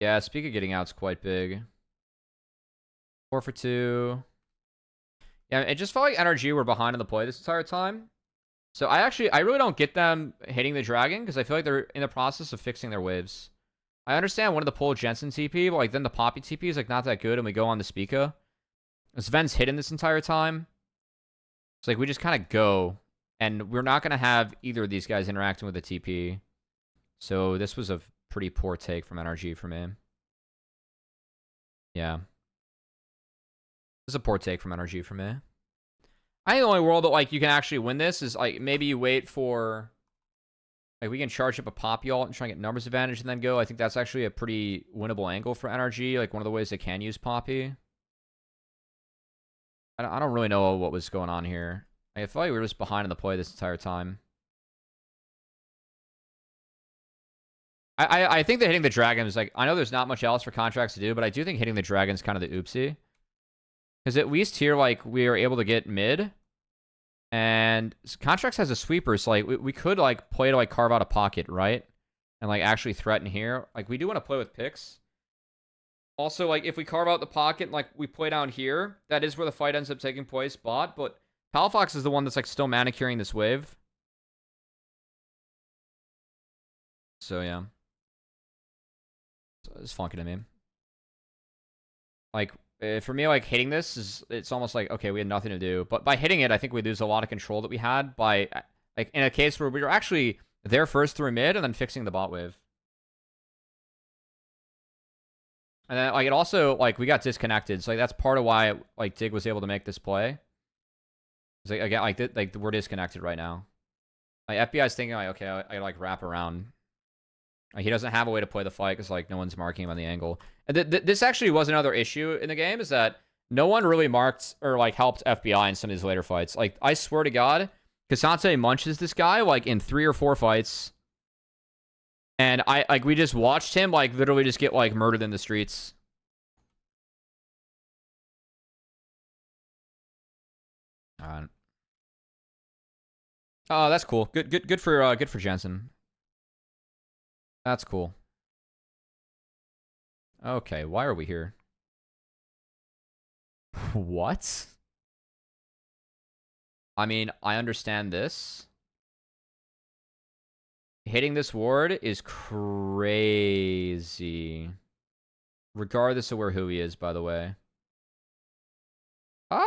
Yeah, speak of getting out's quite big. 4 for 2. Yeah, it just felt like NRG were behind in the play this entire time. So I really don't get them hitting the dragon because I feel like they're in the process of fixing their waves. I understand one of the pull Jensen TP, but like then the Poppy TP is like not that good, and we go on the Spica. Sven's hidden this entire time. It's like we just kind of go, and we're not gonna have either of these guys interacting with the TP. So this was a pretty poor take from NRG for me. Yeah. This is a poor take from NRG for me. I think the only world that, like, you can actually win this is, like, maybe you wait for... Like, we can charge up a Poppy ult and try and get numbers advantage and then go. I think that's actually a pretty winnable angle for NRG. Like, one of the ways they can use Poppy. I don't really know what was going on here. I feel like we were just behind in the play this entire time. I think that hitting the dragon is, like... I know there's not much else for Contracts to do, but I do think hitting the dragon is kind of the oopsie. Because at least here, like, we are able to get mid. And Contracts has a sweeper, so, like, we could, like, play to, like, carve out a pocket, right? And, like, actually threaten here. Like, we do want to play with picks. Also, like, if we carve out the pocket and, like, we play down here, that is where the fight ends up taking place, bot. But Palafox is the one that's like still manicuring this wave. So yeah. It's funky to me. Like, for me, like, hitting this it's almost like, okay, we had nothing to do. But by hitting it, I think we lose a lot of control that we had by, like, in a case where we were actually there first through mid and then fixing the bot wave. And then, like, it also, like, we got disconnected. So, like, that's part of why, like, Dig was able to make this play. It's like, again, like, we're disconnected right now. Like, FBI's thinking, like, okay, I like, wrap around. Like, he doesn't have a way to play the fight because, like, no one's marking him on the angle. And this actually was another issue in the game, is that no one really marked or, like, helped FBI in some of these later fights. Like, I swear to God, Kasante munches this guy, like, in 3 or 4 fights. And we just watched him, like, literally just get, like, murdered in the streets. Alright. Oh, that's cool. Good for Jensen. That's cool. Okay, why are we here? What? I mean, I understand this. Hitting this ward is crazy. Regardless of who he is, by the way. Oh.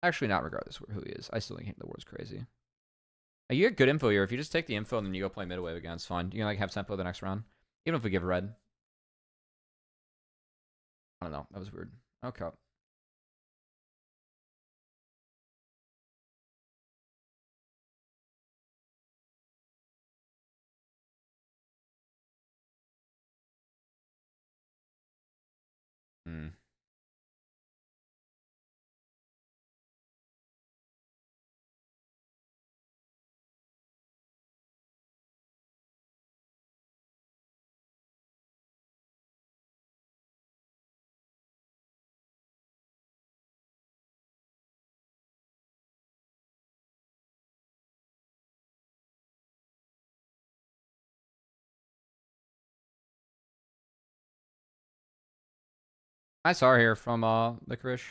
Actually, not regardless of who he is. I still think hitting the ward's crazy. You get good info here. If you just take the info and then you go play mid wave again, it's fine. You can like have tempo the next round. Even if we give red. I don't know. That was weird. Okay. Hmm. I saw here from Licorice.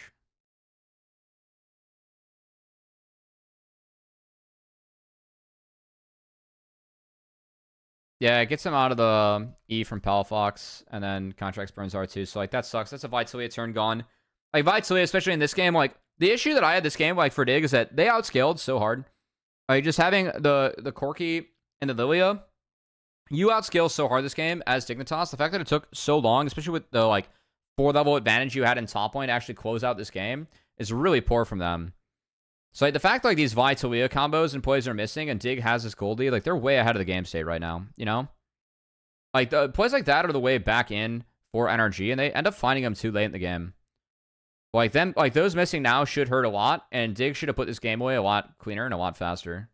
Yeah, it gets him out of the E from Palafox, and then contracts burns R2. So, like, that sucks. That's a Vitalia turn gone. Like, Vitalia, especially in this game, like, the issue that I had this game, like, for Dig, is that they outscaled so hard. Like, just having the Corki and the Lilia, you outscale so hard this game as Dignitas. The fact that it took so long, especially with the, like, 4-level advantage you had in top lane to actually close out this game, is really poor from them. So, like, the fact, like, these Vi Talia combos and plays are missing and Dig has this gold lead, like, they're way ahead of the game state right now, you know? Like, the plays like that are the way back in for NRG, and they end up finding them too late in the game. Like, them, like, those missing now should hurt a lot, and Dig should have put this game away a lot cleaner and a lot faster.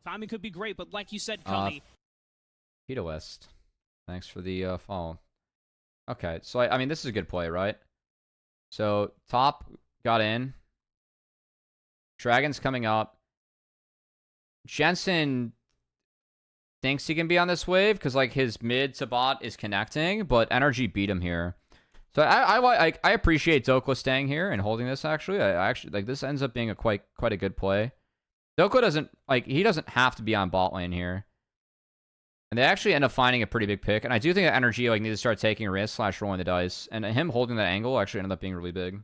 Timing could be great, but like you said, Cubby. Peter West. Thanks for the follow. Okay, so, I mean, this is a good play, right? So, top got in. Dragon's coming up. Jensen thinks he can be on this wave because, like, his mid to bot is connecting, but NRG beat him here. So I appreciate Dokla staying here and holding this, actually. I actually, like, this ends up being a quite a good play. Dokla doesn't, like, he doesn't have to be on bot lane here. And they actually end up finding a pretty big pick. And I do think that NRG, like, needs to start taking risks / rolling the dice. And him holding that angle actually ended up being really big.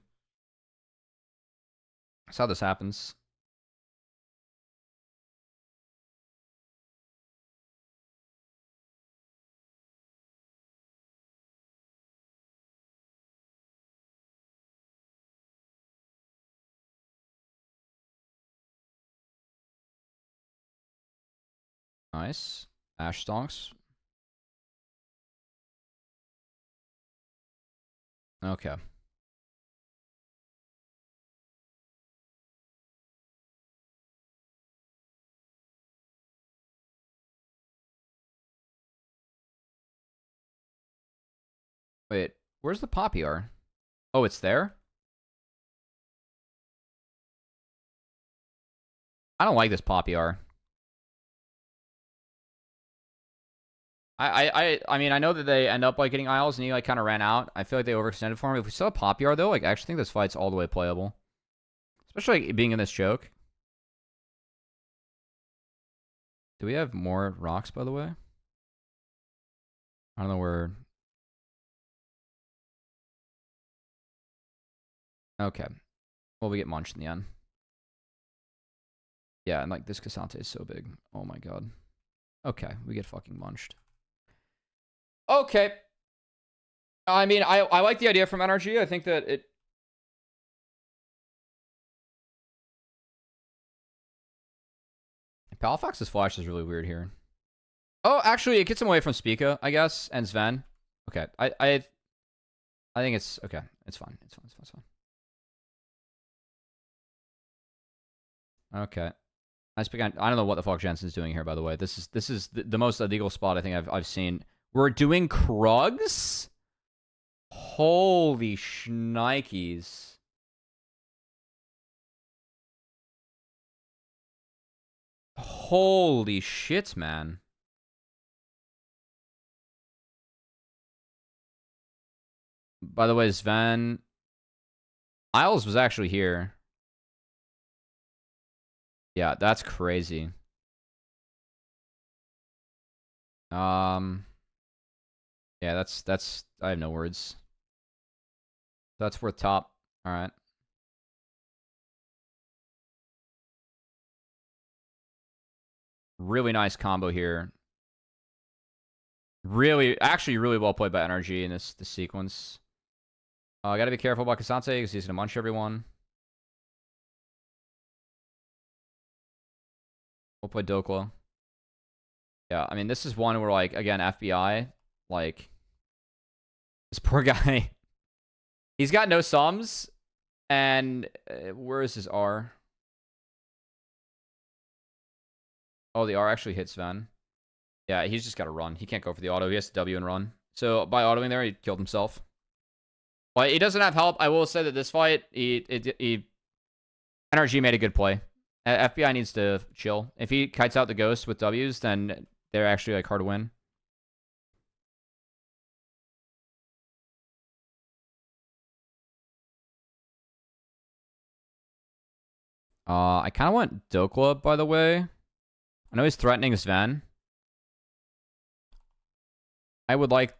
That's how this happens. Nice. Ash stonks. Okay. Wait, where's the Poppy R? Oh, it's there? I don't like this Poppy R. I mean, I know that they end up like getting Isles and he like kind of ran out. I feel like they overextended for him. If we still have Poppy R though, like I actually think this fight's all the way playable. Especially like, being in this choke. Do we have more rocks, by the way? I don't know where... Okay. Well, we get munched in the end. Yeah, and like this Cassante is so big. Oh my god. Okay, we get fucking munched. Okay. I mean, I like the idea from NRG. I think that it... Palafox's flash is really weird here. Oh, actually, it gets him away from Spica, I guess, and Sven. Okay, I think it's... Okay, it's fine. It's fine, it's fine, it's fine. Okay. I don't know what the fuck Jensen's doing here, by the way. This is the most illegal spot I think I've seen. We're doing Krugs? Holy shnikes. Holy shit, man. By the way, Sven... Isles was actually here. Yeah, that's crazy. Yeah, that's I have no words. That's worth top. All right. Really nice combo here. Actually really well played by NRG in this sequence. I gotta be careful about Cassante because he's gonna munch everyone. We'll play Dokla. Yeah, I mean, this is one where, like, again, FBI, like, this poor guy, he's got no sums, and where is his R? Oh, the R actually hits Sven. Yeah, he's just got to run. He can't go for the auto. He has to W and run. So, by autoing there, he killed himself. Well, he doesn't have help. I will say that this fight, NRG made a good play. FBI needs to chill. If he kites out the ghost with W's, then they're actually like hard to win. I kind of want Dokla, by the way. I know he's threatening Sven. I would like,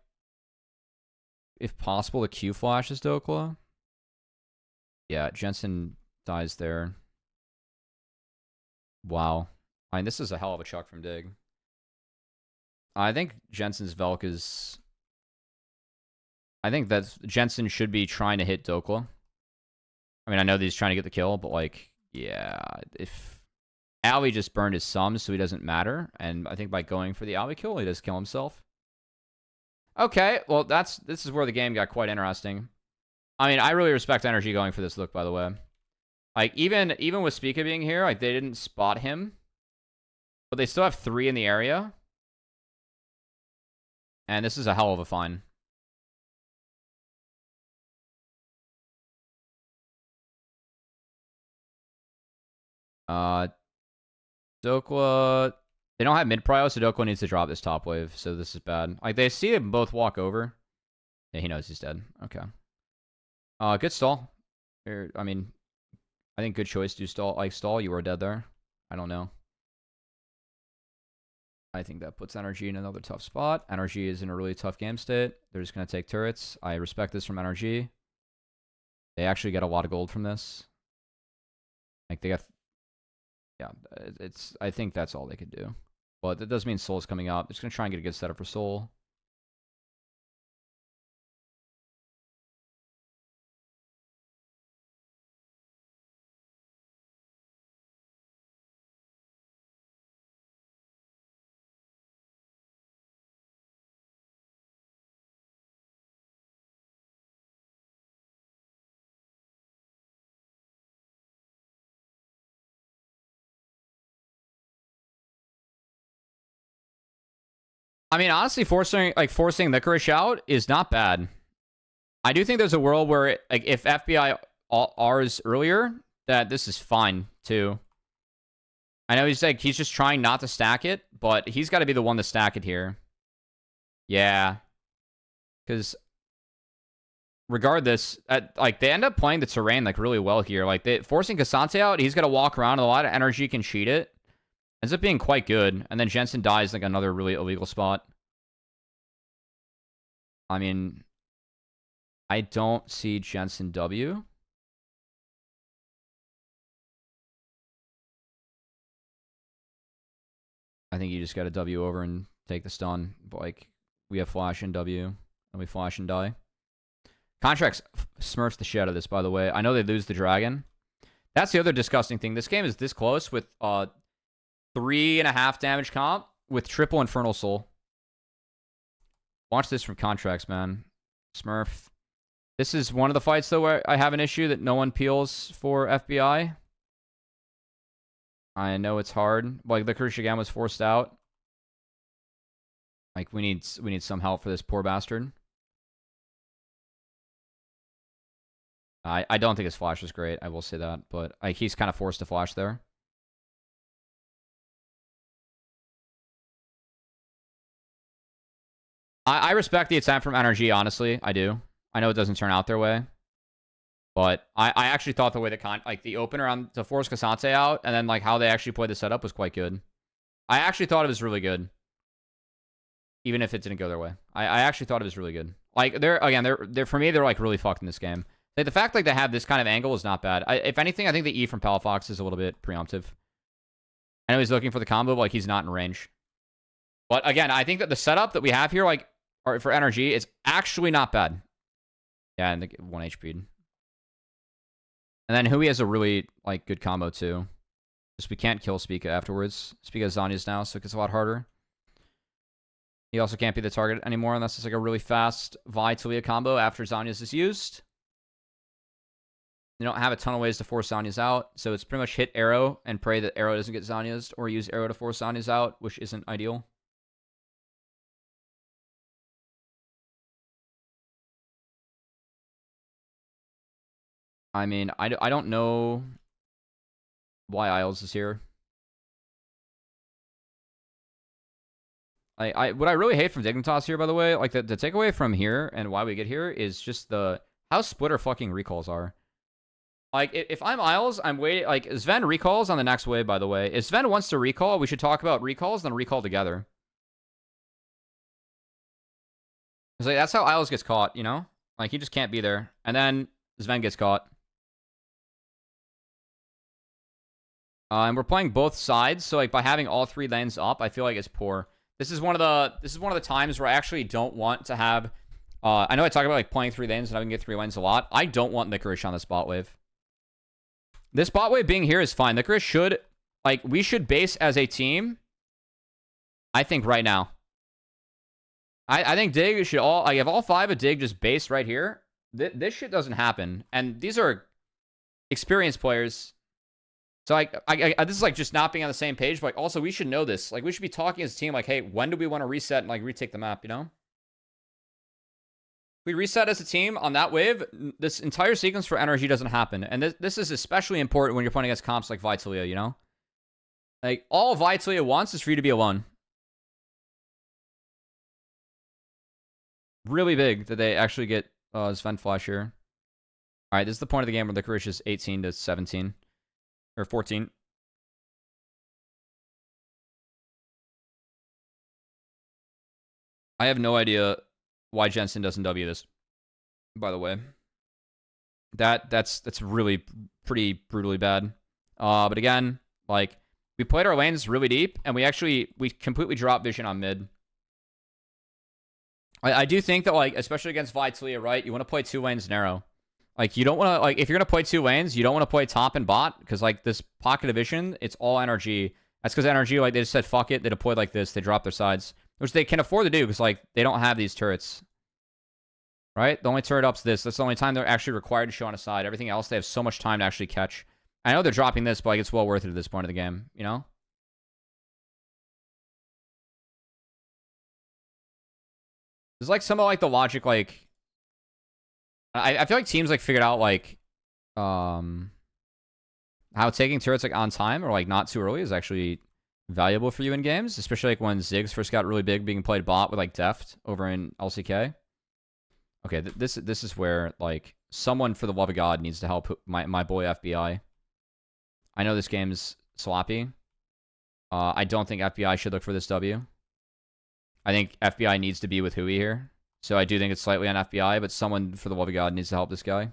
if possible, the Q flashes Dokla. Yeah, Jensen dies there. Wow. I mean, this is a hell of a chuck from Dig. I think Jensen's Velk is... I think that Jensen should be trying to hit Dokla. I mean, I know that he's trying to get the kill, but, like, yeah, if... Ali just burned his sums, so he doesn't matter. And I think by going for the Ali kill, he does kill himself. Okay, well, this is where the game got quite interesting. I mean, I really respect NRG going for this look, by the way. Like, even with Spica being here, like, they didn't spot him. But they still have 3 in the area. And this is a hell of a find. Dokla... They don't have mid-prio, so Dokla needs to drop this top wave. So this is bad. Like, they see them both walk over. Yeah, he knows he's dead. Okay. Good stall. I mean... I think good choice to stall. Like, stall, you are dead there. I don't know. I think that puts NRG in another tough spot. NRG is in a really tough game state. They're just going to take turrets. I respect this from NRG. They actually get a lot of gold from this. Like, they got... Yeah, I think that's all they could do. But that does mean Soul's coming up. They're just going to try and get a good setup for Soul. I mean, honestly, forcing Licorice out is not bad. I do think there's a world where, like, if FBI R's earlier, that this is fine, too. I know he's like, he's just trying not to stack it, but he's got to be the one to stack it here. Yeah. Because regardless, like, they end up playing the terrain, like, really well here. Like, forcing Cassante out, he's got to walk around, and a lot of NRG can cheat it. Ends up being quite good. And then Jensen dies, like, another really illegal spot. I mean, I don't see Jensen W. I think you just got to W over and take the stun. But, like, we have flash and W, and we flash and die. Contracts smurfs the shit out of this, by the way. I know they lose the dragon. That's the other disgusting thing. This game is this close with 3.5 damage comp with triple Infernal Soul. Watch this from Contracts, man. Smurf. This is one of the fights, though, where I have an issue that no one peels for FBI. I know it's hard. Like, the Licorice again was forced out. Like, we need some help for this poor bastard. I don't think his flash was great, I will say that, but like, he's kind of forced to flash there. I respect the attempt from NRG, honestly. I do. I know it doesn't turn out their way. But I actually thought the way the opener on to force Cassante out, and then like how they actually played the setup was quite good. I actually thought it was really good. Even if it didn't go their way. I actually thought it was really good. Like, they're for me, they're like really fucked in this game. Like, the fact like they have this kind of angle is not bad. If anything, I think the E from Palafox is a little bit preemptive. I know he's looking for the combo, but like, he's not in range. But again, I think that the setup that we have here, like, for NRG, is actually not bad. Yeah, and the 1 HP. And then Hui has a really like good combo too. Just we can't kill Spica afterwards. Spica has Zanya's now, so it gets a lot harder. He also can't be the target anymore unless it's like a really fast Vi Talia combo after Zanya's is used. They don't have a ton of ways to force Zanya's out, so it's pretty much hit Arrow and pray that Arrow doesn't get Zanya's, or use Arrow to force Zanya's out, which isn't ideal. I mean, I don't know why Isles is here. What I really hate from Dignitas here, by the way, like the takeaway from here and why we get here is just how splitter fucking recalls are. Like, if I'm Isles, I'm waiting. Like, Sven recalls on the next wave, by the way. If Sven wants to recall, we should talk about recalls, then recall together. It's like, that's how Isles gets caught, you know? Like, he just can't be there. And then Sven gets caught. And we're playing both sides, so like by having all 3 lanes up, I feel like it's poor. This is one of the times where I actually don't want to have. I know I talk about like playing 3 lanes and having to get 3 lanes a lot. I don't want Licorice on this bot wave. This bot wave being here is fine. Licorice should, like, we should base as a team. I think right now. I think Dig should all, like, if all 5 of Dig just base right here, this shit doesn't happen. And these are experienced players. So, like, this is, like, just not being on the same page. But, like, also, we should know this. Like, we should be talking as a team, like, hey, when do we want to reset and, like, retake the map, you know? If we reset as a team on that wave, this entire sequence for NRG doesn't happen. And this is especially important when you're playing against comps like Vitalia, you know? Like, all Vitalia wants is for you to be alone. Really big that they actually get Sven Flash here. All right, this is the point of the game where Licorice is 18 to 17. Or 14. I have no idea why Jensen doesn't W this, by the way. That's really pretty brutally bad. But again, like, we played our lanes really deep, and we completely dropped vision on mid. I do think that, like, especially against Vitalia, right, you want to play 2 lanes narrow. Like, you don't want to, like, if you're going to play 2 lanes, you don't want to play top and bot, because, like, this pocket of vision, it's all NRG. That's because NRG, like, they just said, fuck it, they deployed like this, they dropped their sides, which they can afford to do, because, like, they don't have these turrets. Right? The only turret up's this. That's the only time they're actually required to show on a side. Everything else, they have so much time to actually catch. I know they're dropping this, but, like, it's well worth it at this point of the game, you know? There's, like, some of, like, the logic, like, I feel like teams, like, figured out, like, how taking turrets like on time or like not too early is actually valuable for you in games, especially like when Ziggs first got really big being played bot with like Deft over in LCK. Okay, this is where like someone for the love of God needs to help my boy FBI. I know this game's sloppy. I don't think FBI should look for this W. I think FBI needs to be with Hui here. So I do think it's slightly on FBI, but someone for the love of God needs to help this guy.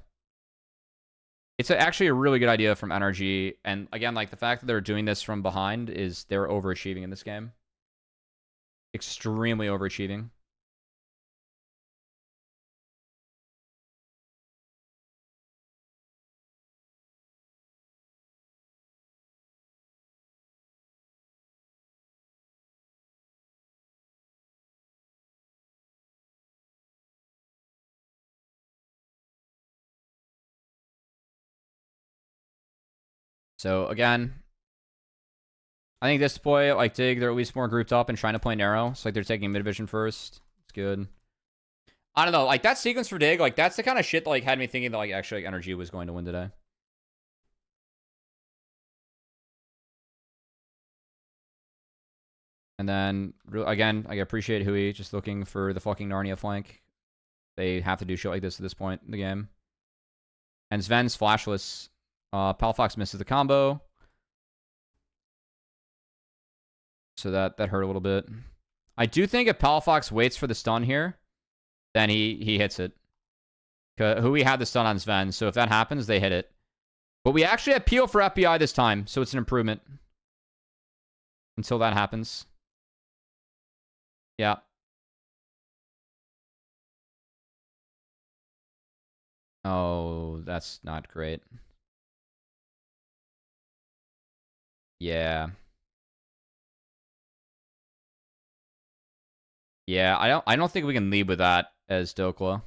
It's actually a really good idea from NRG. And again, like the fact that they're doing this from behind is they're overachieving in this game. Extremely overachieving. So again, I think this play, like Dig, they're at least more grouped up and trying to play narrow. It's like they're taking mid vision first. It's good. I don't know, like that sequence for Dig, like that's the kind of shit that like had me thinking that like actually like NRG was going to win today. And then again, I appreciate Hui just looking for the fucking Narnia flank. They have to do shit like this at this point in the game. And Sven's flashless. Palafox misses the combo. So that hurt a little bit. I do think if Palafox waits for the stun here, then he hits it. Hui had the stun on Sven, so if that happens, they hit it. But we actually have Peel for FBI this time, so it's an improvement. Until that happens. Yeah. Oh, that's not great. Yeah. Yeah, I don't think we can lead with that as Dokla.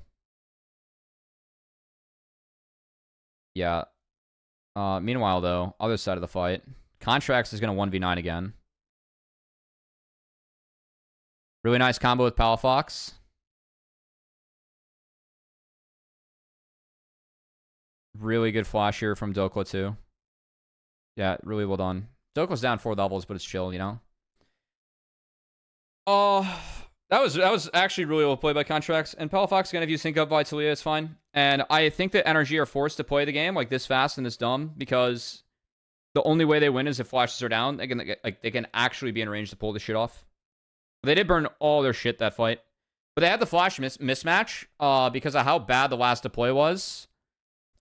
Yeah. Meanwhile, though, other side of the fight. Contracts is going to 1v9 again. Really nice combo with Palafox. Really good flash here from Dokla, too. Yeah, really well done. Dokla's down 4 levels, but it's chill, you know? That was actually really well played by Contracts. And Palafox, again, if you sync up Vitalia, it's fine. And I think that NRG are forced to play the game like this fast and this dumb because the only way they win is if flashes are down. They can actually be in range to pull this shit off. They did burn all their shit that fight. But they had the flash mismatch because of how bad the last deploy was.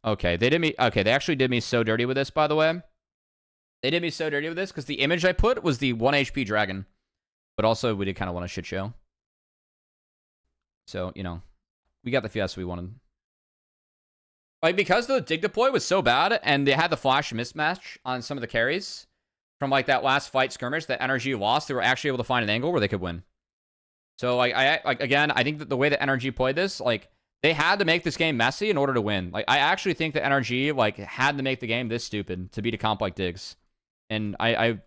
Okay, they actually did me so dirty with this, by the way. They did me so dirty with this because the image I put was the 1 HP dragon. But also, we did kind of want a shit show. So, you know, we got the Fiesta we wanted. Like, because the dig deploy was so bad, and they had the flash mismatch on some of the carries from, like, that last fight skirmish that NRG lost, they were actually able to find an angle where they could win. So, like, again, I think that the way that NRG played this, like, they had to make this game messy in order to win. Like, I actually think that NRG, like, had to make the game this stupid to beat a comp like Diggs. And I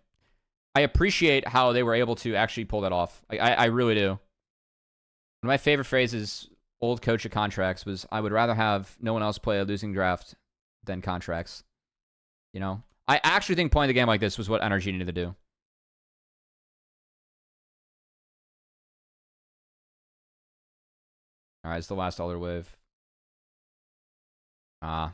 appreciate how they were able to actually pull that off. I really do. One of my favorite phrases, old coach of Contracts, was I would rather have no one else play a losing draft than Contracts. You know? I actually think playing the game like this was what NRG needed to do. Alright, it's the last other wave. I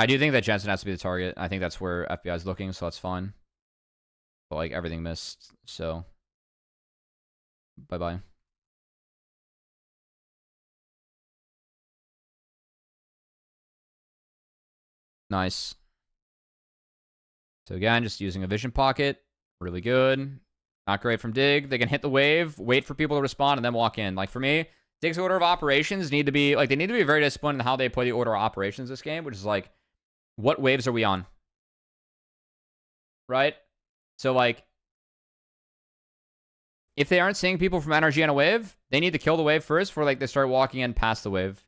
do think that Jensen has to be the target. I think that's where FBI is looking, so that's fine. But, like, everything missed, so... Bye-bye. Nice. So, again, just using a vision pocket. Really good. Not great from Dig. They can hit the wave, wait for people to respond, and then walk in. Like, for me, Dig's order of operations need to be... Like, they need to be very disciplined in how they play the order of operations this game, which is, like, what waves are we on? Right? So, like, if they aren't seeing people from NRG on a wave, they need to kill the wave first before, like, they start walking in past the wave.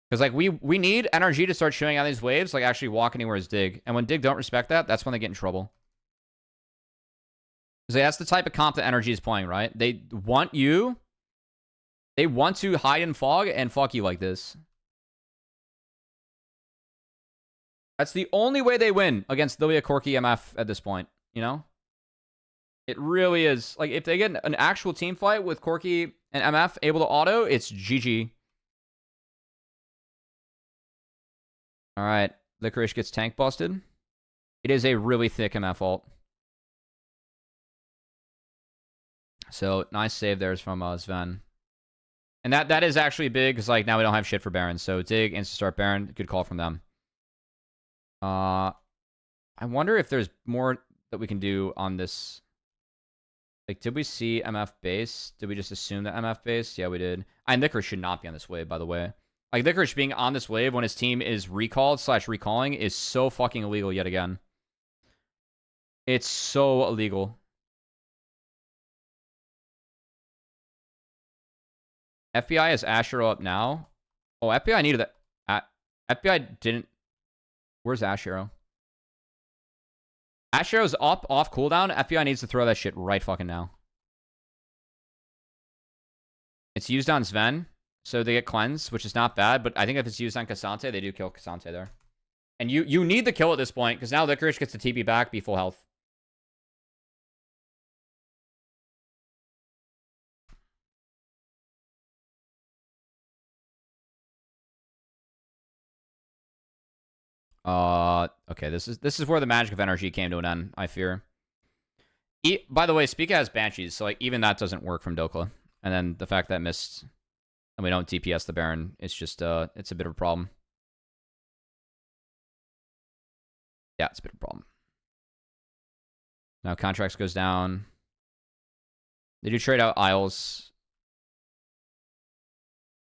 Because, like, we need NRG to start showing on these waves, like, actually walk anywhere as Dig. And when Dig don't respect that, that's when they get in trouble. Because that's the type of comp that NRG is playing, right? They want you... They want to hide in fog and fuck you like this. That's the only way they win against Lilia, Corki, MF at this point, you know? It really is. Like, if they get an actual team fight with Corki and MF able to auto, it's GG. All right. Licorice gets tank busted. It is a really thick MF ult. So, nice save there from Sven. And that is actually big, because like now we don't have shit for Baron. So, dig, insta-start Baron. Good call from them. I wonder if there's more that we can do on this. Like, did we see MF base? Did we just assume that MF base? Yeah, we did. And Licorice should not be on this wave, by the way. Like, Licorice being on this wave when his team is recalled/recalling is so fucking illegal yet again. It's so illegal. FBI is Ashero up now. Oh, FBI needed that. FBI didn't. Where's Ashero? Ashero's up, off cooldown. FBI needs to throw that shit right fucking now. It's used on Sven, so they get cleansed, which is not bad. But I think if it's used on Cassante, they do kill Cassante there. And you need the kill at this point, because now Licorice gets the TP back, be full health. Okay, this is where the magic of NRG came to an end, I fear. By the way, Spica has Banshees, so like even that doesn't work from Dokla. And then the fact that missed and we don't DPS the Baron, it's just it's a bit of a problem. Yeah, it's a bit of a problem. Now Contracts goes down. They do trade out Isles.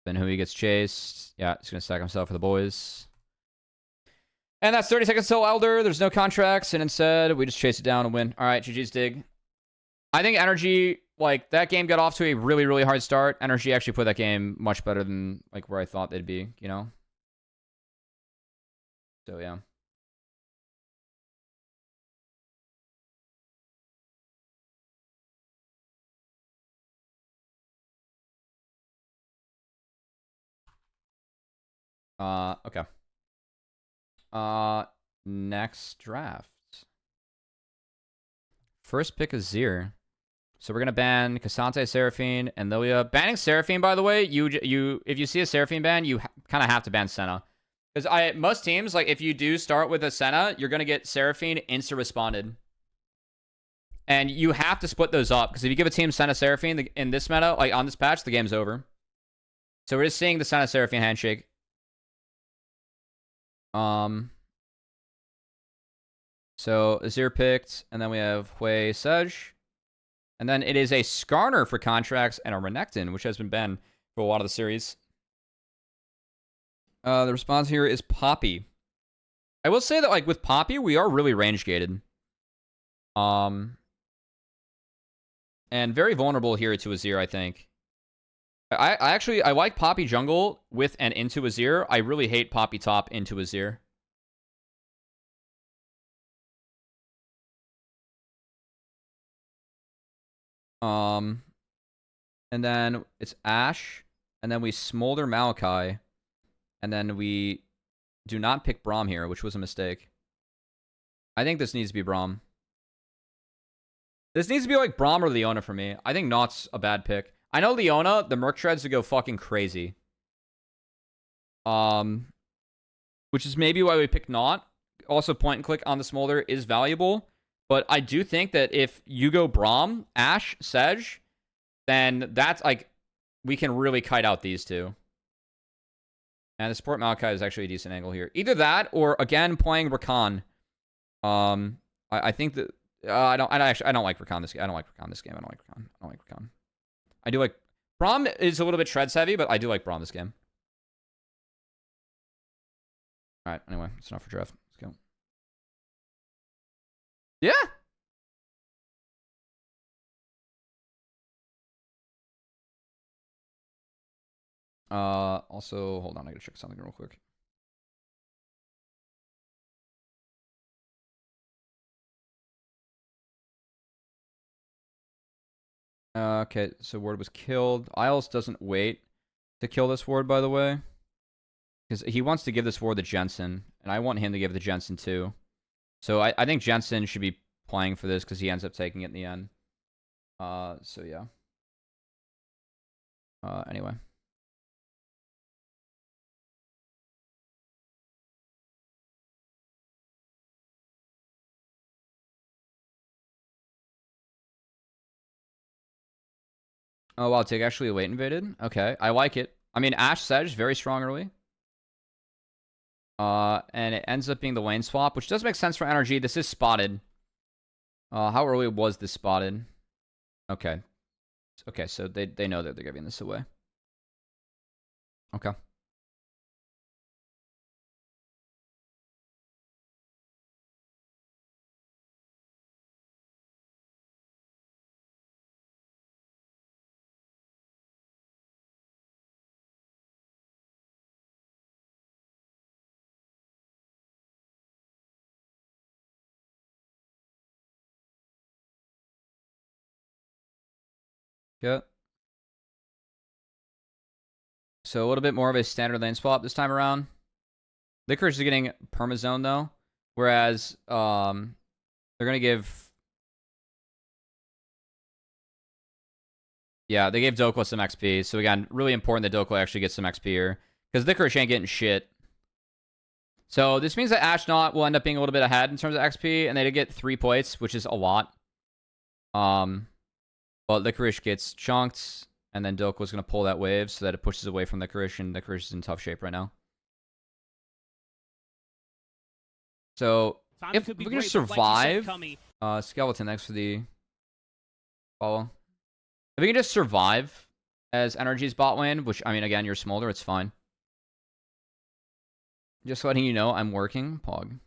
Then Hui gets chased. Yeah, he's gonna stack himself for the boys. And that's 30 seconds till Elder. There's no contracts, and instead, we just chase it down and win. All right, GG's dig. I think NRG, like, that game got off to a really, really hard start. NRG actually played that game much better than, like, where I thought they'd be, you know? So, yeah. Okay. Next draft. First pick is Azir. So we're gonna ban Cassante, Seraphine, and Lilia. Banning Seraphine, by the way, if you see a Seraphine ban, you kind of have to ban Senna. Because most teams, like if you do start with a Senna, you're gonna get Seraphine insta responded. And you have to split those up, because if you give a team Senna Seraphine in this meta, like on this patch, the game's over. So we're just seeing the Senna Seraphine handshake. So Azir picked, and then we have Hui Sedge. And then it is a Skarner for contracts and a Renekton, which has been banned for a lot of the series. The response here is Poppy. I will say that, like, with Poppy, we are really range gated. And very vulnerable here to Azir, I think. I like Poppy jungle with and into Azir. I really hate Poppy top into Azir. And then it's Ashe, and then we smolder Maokai, and then we do not pick Braum here, which was a mistake. I think this needs to be Braum. This needs to be like Braum or Leona for me. I think Naught's a bad pick. I know Leona, the Merc Treads to go fucking crazy. Which is maybe why we picked Naught. Also, point and click on the smolder is valuable. But I do think that if you go Braum, Ashe, Sedge, then that's like, we can really kite out these two. And the support Maokai is actually a decent angle here. Either that, or again, playing Rakan. I think that, I don't like Rakan this game. I don't like Rakan this game. I don't like Rakan. I do like, Braum is a little bit shreds heavy, but I do like Braum this game. Alright, anyway, it's enough for draft. Let's go. Yeah. Also, hold on, I gotta check something real quick. Okay, so ward was killed. Isles doesn't wait to kill this ward, by the way. Because he wants to give this war to Jensen, and I want him to give it to Jensen too. So I think Jensen should be playing for this because he ends up taking it in the end. So yeah. Anyway. Oh, wow, Tig actually late invaded? Okay, I like it. I mean, Ashe Sedge, very strong early. And it ends up being the lane swap, which does make sense for NRG. This is spotted. How early was this spotted? Okay. Okay, so they know that they're giving this away. Okay. Yeah. So a little bit more of a standard lane swap this time around. Licorice is getting permazone though, whereas they're gonna give. Yeah, they gave Dokla some XP. So again, really important that Dokla actually gets some XP here, because Licorice ain't getting shit. So this means that Ashnot will end up being a little bit ahead in terms of XP, and they did get 3 plates, which is a lot. But Licorice gets chunked, and then Dokka's going to pull that wave so that it pushes away from Licorice, and Licorice is in tough shape right now. So if we can just survive, Skeleton, thanks for the follow. If we can just survive as NRG's bot lane, which, I mean, again, you're Smolder, it's fine. Just letting you know, I'm working. Pog.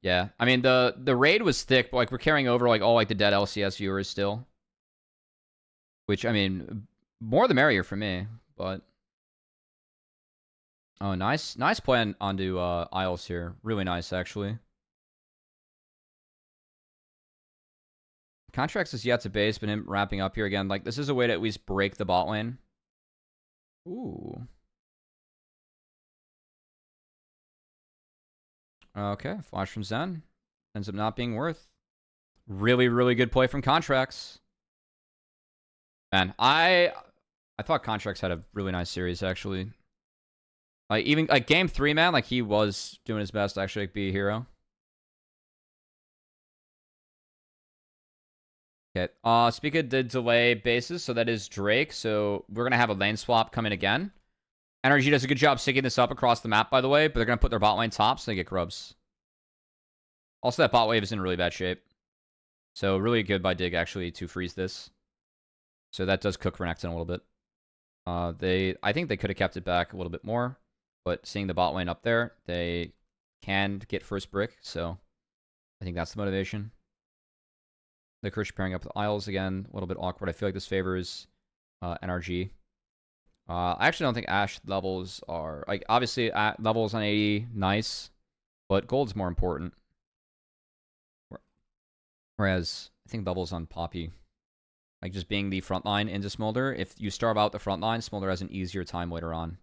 Yeah, I mean, the raid was thick, but, like, we're carrying over, like, all, like, the dead LCS viewers still. Which, I mean, more the merrier for me, but... Oh, nice play onto Isles here. Really nice, actually. Contracts is yet to base, but him wrapping up here again. Like, this is a way to at least break the bot lane. Ooh. Okay, flash from Zen. Ends up not being worth. Really, really good play from Contracts. Man, I thought Contracts had a really nice series, actually. Like, even, like, game 3, man, like, he was doing his best to actually like, be a hero. Okay, Spica did delay bases, so that is Drake. So we're going to have a lane swap coming again. NRG does a good job syncing this up across the map, by the way, but they're going to put their bot lane top, so they get grubs. Also, that bot wave is in really bad shape. So really good by Dig, actually, to freeze this. So that does cook Renekton a little bit. I think they could have kept it back a little bit more, but seeing the bot lane up there, they can get first brick, so I think that's the motivation. Licorice pairing up with Isles again, a little bit awkward. I feel like this favors NRG. I actually don't think Ashe levels are... Like, obviously, levels on 80, nice, but gold's more important. Whereas, I think levels on Poppy, like, just being the front line into Smolder, if you starve out the front line, Smolder has an easier time later on.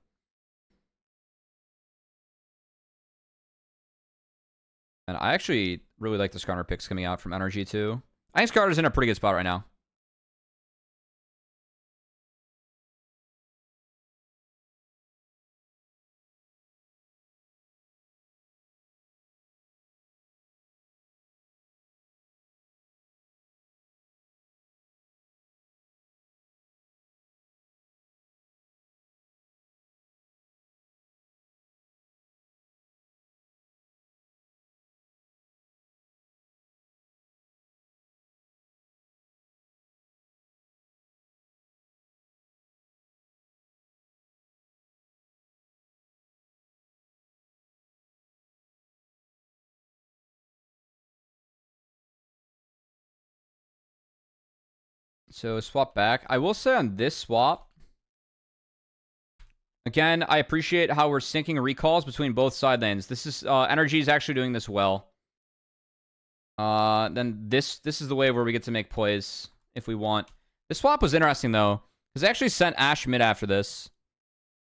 And I actually really like the Skarner picks coming out from NRG, too. I think Skarner's in a pretty good spot right now. So swap back. I will say on this swap, again, I appreciate how we're syncing recalls between both side lanes. This is NRG is actually doing this well. Then this is the way where we get to make plays if we want. This swap was interesting though, because they actually sent Ashe mid after this.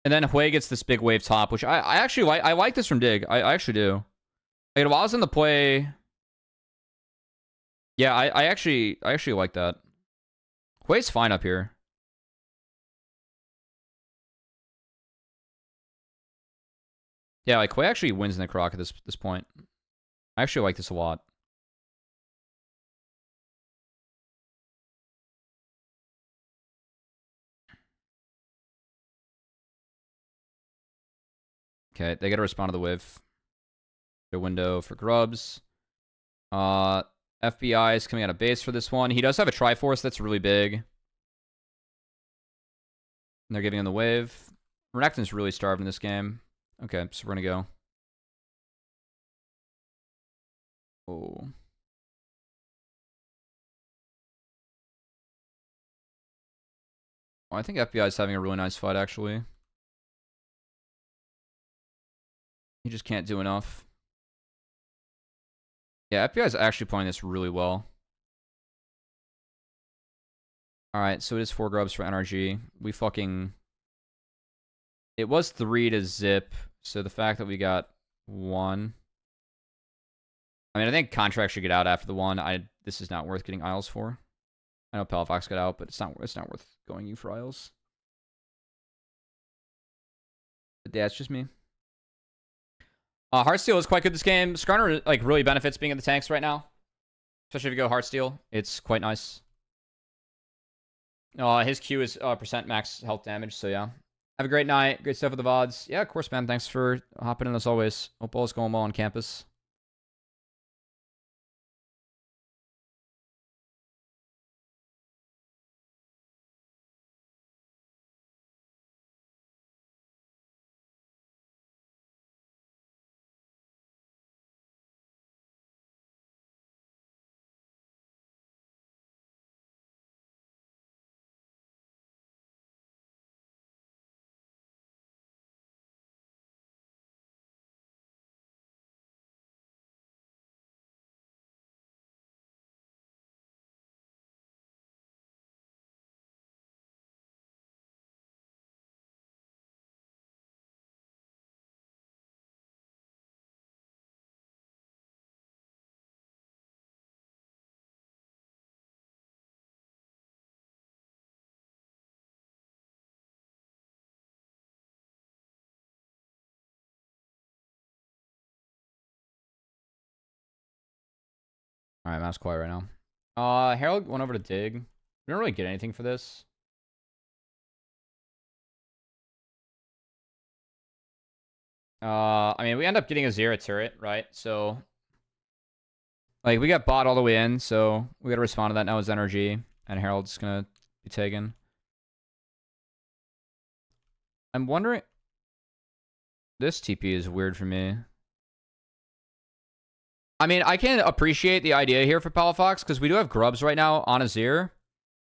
And then Hui gets this big wave top, which I actually like. I like this from Dig. I actually do. Like, while I was in the play, yeah, I actually like that. Hui's fine up here. Yeah, like Hui actually wins in the croc at this point. I actually like this a lot. Okay, they gotta respond to the wave. Their window for grubs. FBI is coming out of base for this one. He does have a Triforce that's really big. And they're giving him the wave. Renekton's really starved in this game. Okay, so we're gonna go. Oh. Well, I think FBI is having a really nice fight, actually. He just can't do enough. Yeah, FBI is actually playing this really well. Alright, so it is 4 grubs for NRG. We fucking... It was 3 to zip, so the fact that we got 1... I mean, I think Contract should get out after the 1. This is not worth getting Isles for. I know Palafox got out, but it's not worth going you for Isles. But yeah, it's just me. Heartsteel is quite good this game. Skarner like really benefits being in the tanks right now. Especially if you go Heartsteel. It's quite nice. His Q is percent max health damage, so yeah. Have a great night. Great stuff with the VoDs. Yeah, of course, man. Thanks for hopping in as always. Hope all is going well on campus. Alright, Map's quiet right now. Harold went over to dig. We don't really get anything for this. I mean, we end up getting a Zera turret, right? So, like, we got bot all the way in, so we gotta respond to that now as NRG. And Harold's gonna be taken. I'm wondering... This TP is weird for me. I mean, I can appreciate the idea here for Palafox, because we do have grubs right now on Azir.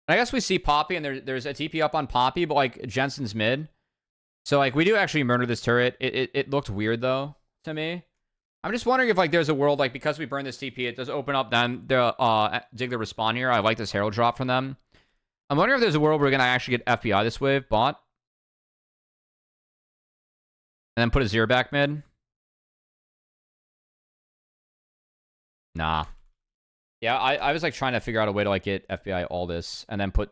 I guess we see Poppy, and there's a TP up on Poppy, but, like, Jensen's mid. So, like, we do actually murder this turret. It looked weird, though, to me. I'm just wondering if, like, there's a world, like, because we burn this TP, it does open up them, dig the respawn here. I like this Herald drop from them. I'm wondering if there's a world where we're going to actually get FBI this wave, bot. And then put a Zero back mid. Nah. Yeah, I was, like, trying to figure out a way to, like, get FBI all this, and then put...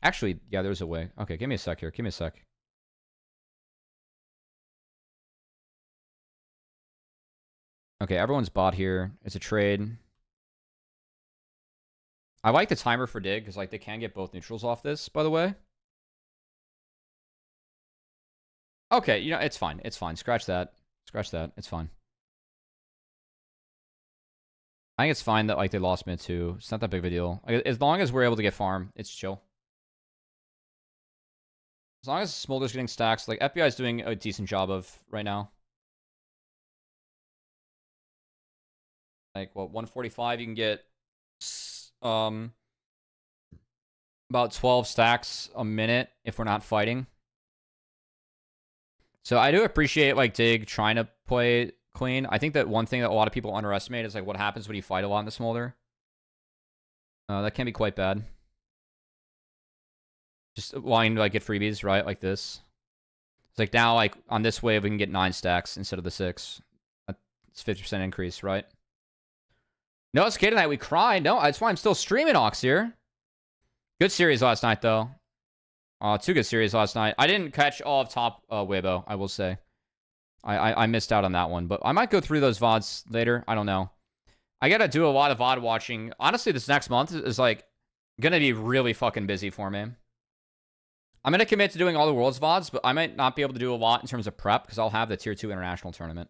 Actually, yeah, there's a way. Okay, give me a sec here. Give me a sec. Okay, everyone's bot here. It's a trade. I like the timer for dig, because, like, they can get both neutrals off this, by the way. Okay, you know, it's fine. It's fine. Scratch that. Scratch that. It's fine. I think it's fine that, like, they lost mid too. It's not that big of a deal. Like, as long as we're able to get farm, it's chill. As long as Smolder's getting stacks, like, FBI is doing a decent job of right now. Like, what, 145, you can get about 12 stacks a minute if we're not fighting. So I do appreciate, like, Dig trying to play clean. I think that one thing that a lot of people underestimate is, like, what happens when you fight a lot in the Smolder. That can be quite bad. Just wanting to, like, get freebies, right? Like this. It's like now, like on this wave, we can get 9 stacks instead of the 6. It's 50% increase, right? No, it's okay tonight. We cried. No, that's why I'm still streaming Ox here. Good series last night, though. 2 good series last night. I didn't catch all of top Weibo, I will say. I missed out on that one, but I might go through those VODs later. I don't know. I gotta do a lot of VOD watching. Honestly, this next month is like gonna be really fucking busy for me. I'm gonna commit to doing all the world's VODs, but I might not be able to do a lot in terms of prep because I'll have the tier 2 international tournament.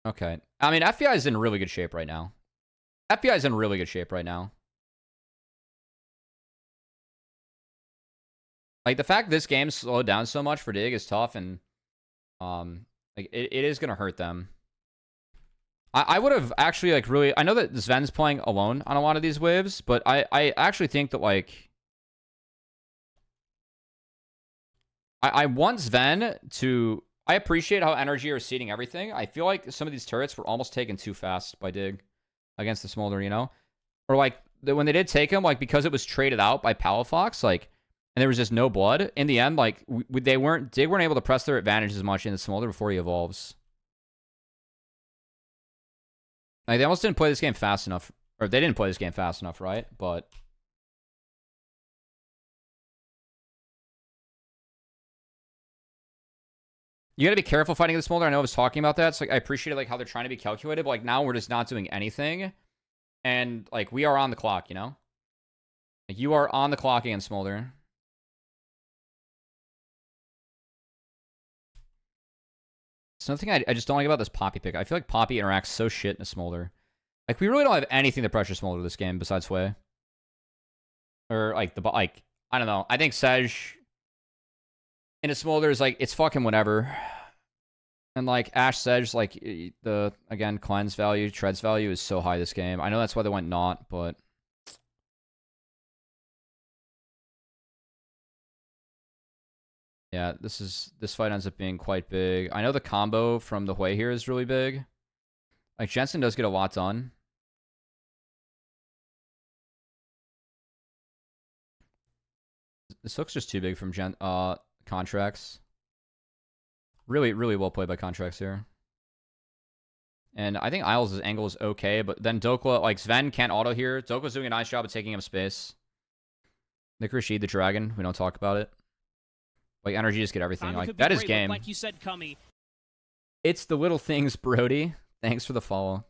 Okay. I mean, FBI is in really good shape right now. FBI is in really good shape right now. Like, the fact this game slowed down so much for Dig is tough, and like it is gonna hurt them. I would have actually, like, really... I know that Sven's playing alone on a lot of these waves, but I actually think that, like... I want Sven to... I appreciate how NRG are seeding everything. I feel like some of these turrets were almost taken too fast by Dig against the Smolder, you know? Or, like, when they did take him, like, because it was traded out by Palafox, like... And there was just no blood. In the end, like, Dig weren't able to press their advantage as much in the Smolder before he evolves. Like, they almost didn't play this game fast enough. Or they didn't play this game fast enough, right? But... You gotta be careful fighting the Smolder. I know I was talking about that. So, like, I appreciate, like, how they're trying to be calculated. But, like, now we're just not doing anything. And, like, we are on the clock, you know? Like, you are on the clock against Smolder. It's another thing I just don't like about this Poppy pick. I feel like Poppy interacts so shit in a Smolder. Like, we really don't have anything to pressure Smolder this game besides Sway. Or, like, I don't know. I think Sedge in a Smolder is, like, it's fucking whatever. And, like, Ashe Sedge, like, again, cleanse value, treads value is so high this game. I know that's why they went not, but... Yeah, this fight ends up being quite big. I know the combo from the Hui here is really big. Like, Jensen does get a lot done. This hook's just too big from Contracts. Really, really well played by Contracts here. And I think Isles' angle is okay, but then Dokla, like, Sven can't auto here. Dokla's doing a nice job of taking up space. Nick Rashid, the dragon, we don't talk about it. Like, NRG just get everything. Like, that is game. Like you said, Cummy. It's the little things, Brody. Thanks for the follow.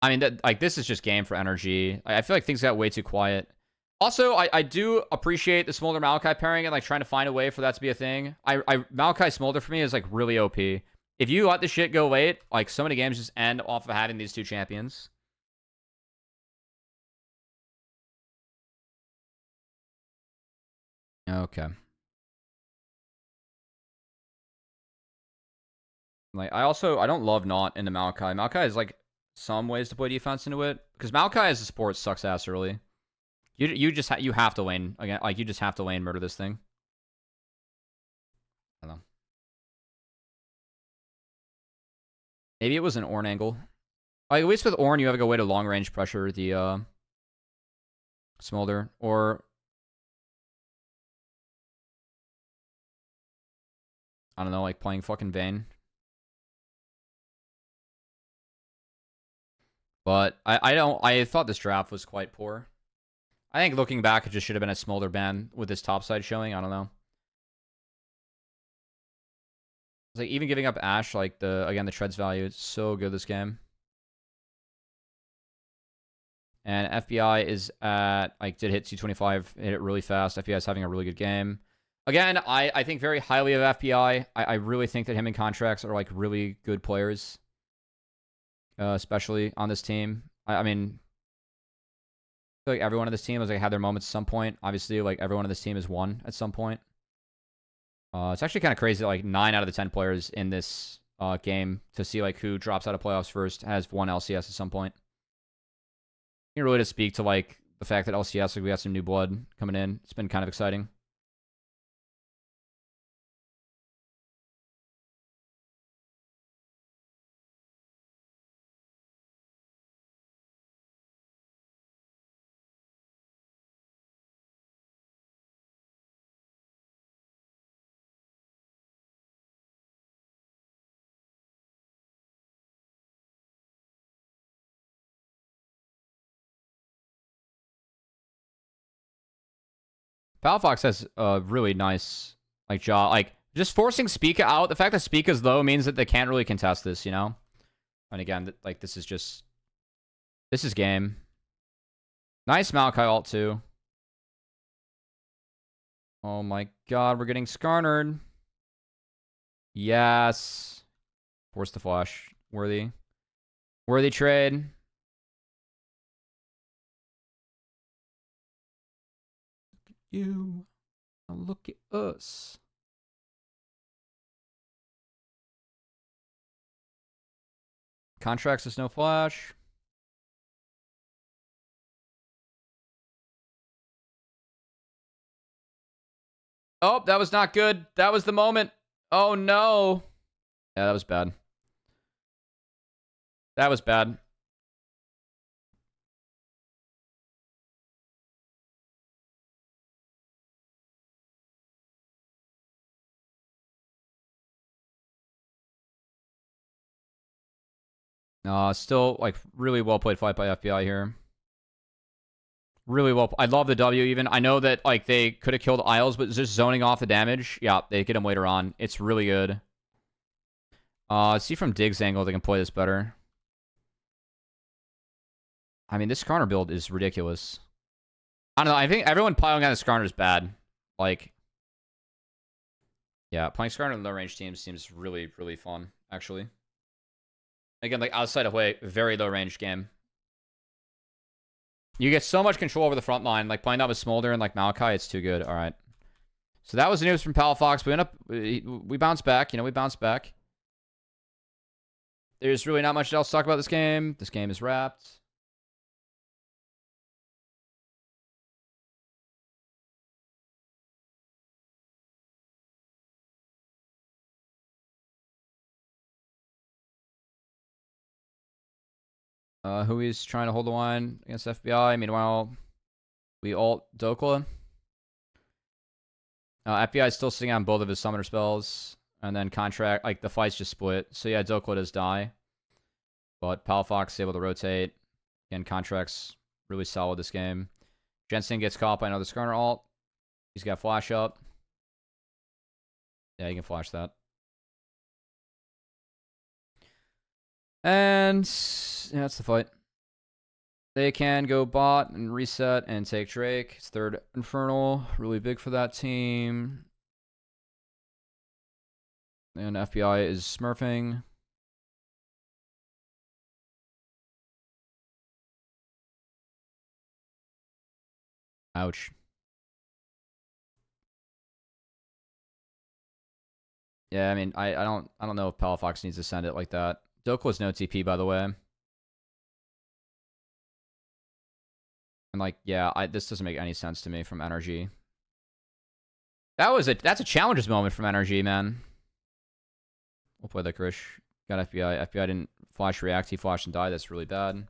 I mean, like, this is just game for NRG. I feel like things got way too quiet. Also, I do appreciate the Smolder Maokai pairing and, like, trying to find a way for that to be a thing. Maokai Smolder for me is, like, really OP. If you let the shit go late, like, so many games just end off of having these two champions. Okay. Like, I don't love not into Maokai. Maokai is, like, some ways to play defense into it. Because Maokai as a support sucks ass early. You have to lane again. Like, you just have to lane murder this thing. I don't know. Maybe it was an Ornn angle. Like, at least with Ornn, you have like a way to long range pressure the Smolder, or I don't know, like playing fucking Vayne. But I thought this draft was quite poor. I think looking back, it just should have been a Smolder ban with this topside showing. I don't know. It's like even giving up Ashe, like the treads value, it's so good this game. And FBI is at, like, did hit 225, hit it really fast. FBI is having a really good game. Again, I think very highly of FBI. I really think that him and Contracts are, like, really good players. Especially on this team. I mean, I feel like everyone on this team has, like, had their moments at some point. Obviously, like, everyone on this team has won at some point. It's actually kind of crazy that, like, 9 out of the 10 players in this game, to see, like, who drops out of playoffs first, has won LCS at some point. You really just speak to, like, the fact that LCS, like, we got some new blood coming in. It's been kind of exciting. Palafox has a really nice, like, job. Like, just forcing Spica out. The fact that Spica's low means that they can't really contest this, you know? And again, like, this is just... This is game. Nice Maokai ult, too. Oh my god, we're getting Skarnered. Yes. Force the flash. Worthy. Worthy trade. You. Now look at us. Contracts is no flash. Oh, that was not good. That was the moment. Oh, no. Yeah, that was bad. That was bad. Still, like, really well played fight by FBI here. Really well. I love the W even. I know that, like, they could have killed Isles, but just zoning off the damage. Yeah, they get him later on. It's really good. See from Dig's angle, they can play this better. I mean, this Skarner build is ridiculous. I don't know. I think everyone piling on the Skarner is bad. Like, yeah, playing Skarner in low-range teams seems really, really fun, actually. Again, like, outside of way, very low-range game. You get so much control over the front line. Like, playing that with Smolder and, like, Maokai, it's too good. All right. So that was the news from Palafox. We bounced back. You know, we bounced back. There's really not much else to talk about this game. This game is wrapped. Hui's trying to hold the line against FBI. Meanwhile, we ult Dokla. FBI is still sitting on both of his summoner spells. And then contract, like, the fight's just split. So yeah, Dokla does die. But Palafox is able to rotate. Again, contract's really solid this game. Jensen gets caught by another Skarner ult. He's got flash up. Yeah, you can flash that. And yeah, that's the fight. They can go bot and reset and take Drake. It's third Infernal. Really big for that team. And FBI is smurfing. Ouch. Yeah, I mean, I don't know if Palafox needs to send it like that. Dokla's no TP, by the way. And like, yeah, this doesn't make any sense to me from NRG. That's a challenges moment from NRG, man. We'll play the Krish. Got FBI. FBI didn't flash react. He flashed and died. That's really bad.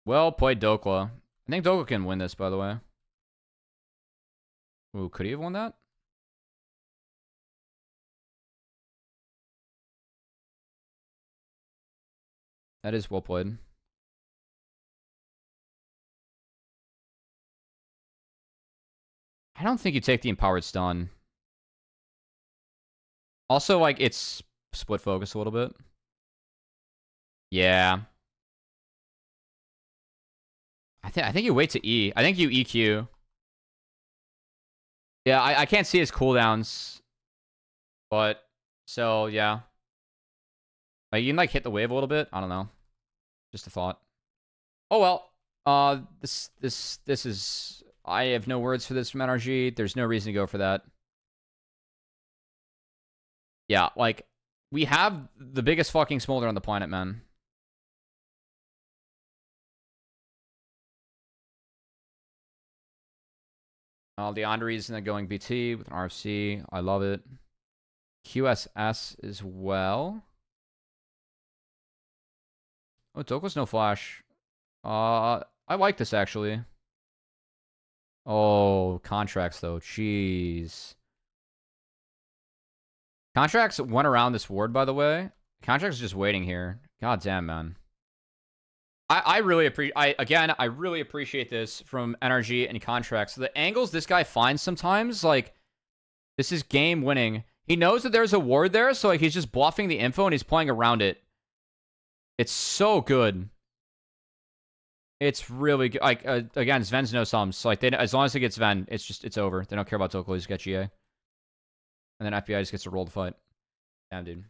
Well played, Dokla. I think Dokla can win this, by the way. Ooh, could he have won that? That is well played. I don't think you take the Empowered Stun. Also, like, it's split focus a little bit. Yeah. I think you wait to E. I think you EQ. Yeah, I can't see his cooldowns. But, so, yeah. Like, you can, like, hit the wave a little bit. I don't know. Just a thought. Oh, well. This is... I have no words for this from NRG. There's no reason to go for that. Yeah, like, we have the biggest fucking smolder on the planet, man. Leandri's and then going BT with an RFC. I love it. QSS as well. Oh, Dokla's no flash. I like this, actually. Oh, contracts, though. Jeez. Contracts went around this ward, by the way. Contract's just waiting here. God damn, man. I really appreciate. I really appreciate this from NRG and Contracts. The angles this guy finds sometimes, like, this is game winning. He knows that there's a ward there, so like he's just bluffing the info and he's playing around it. It's so good. It's really good. Like again, Sven's no sums. So like as long as it gets Sven, it's over. They don't care about Tokyo. Just get GA, and then FBI just gets to roll the fight. Damn, dude.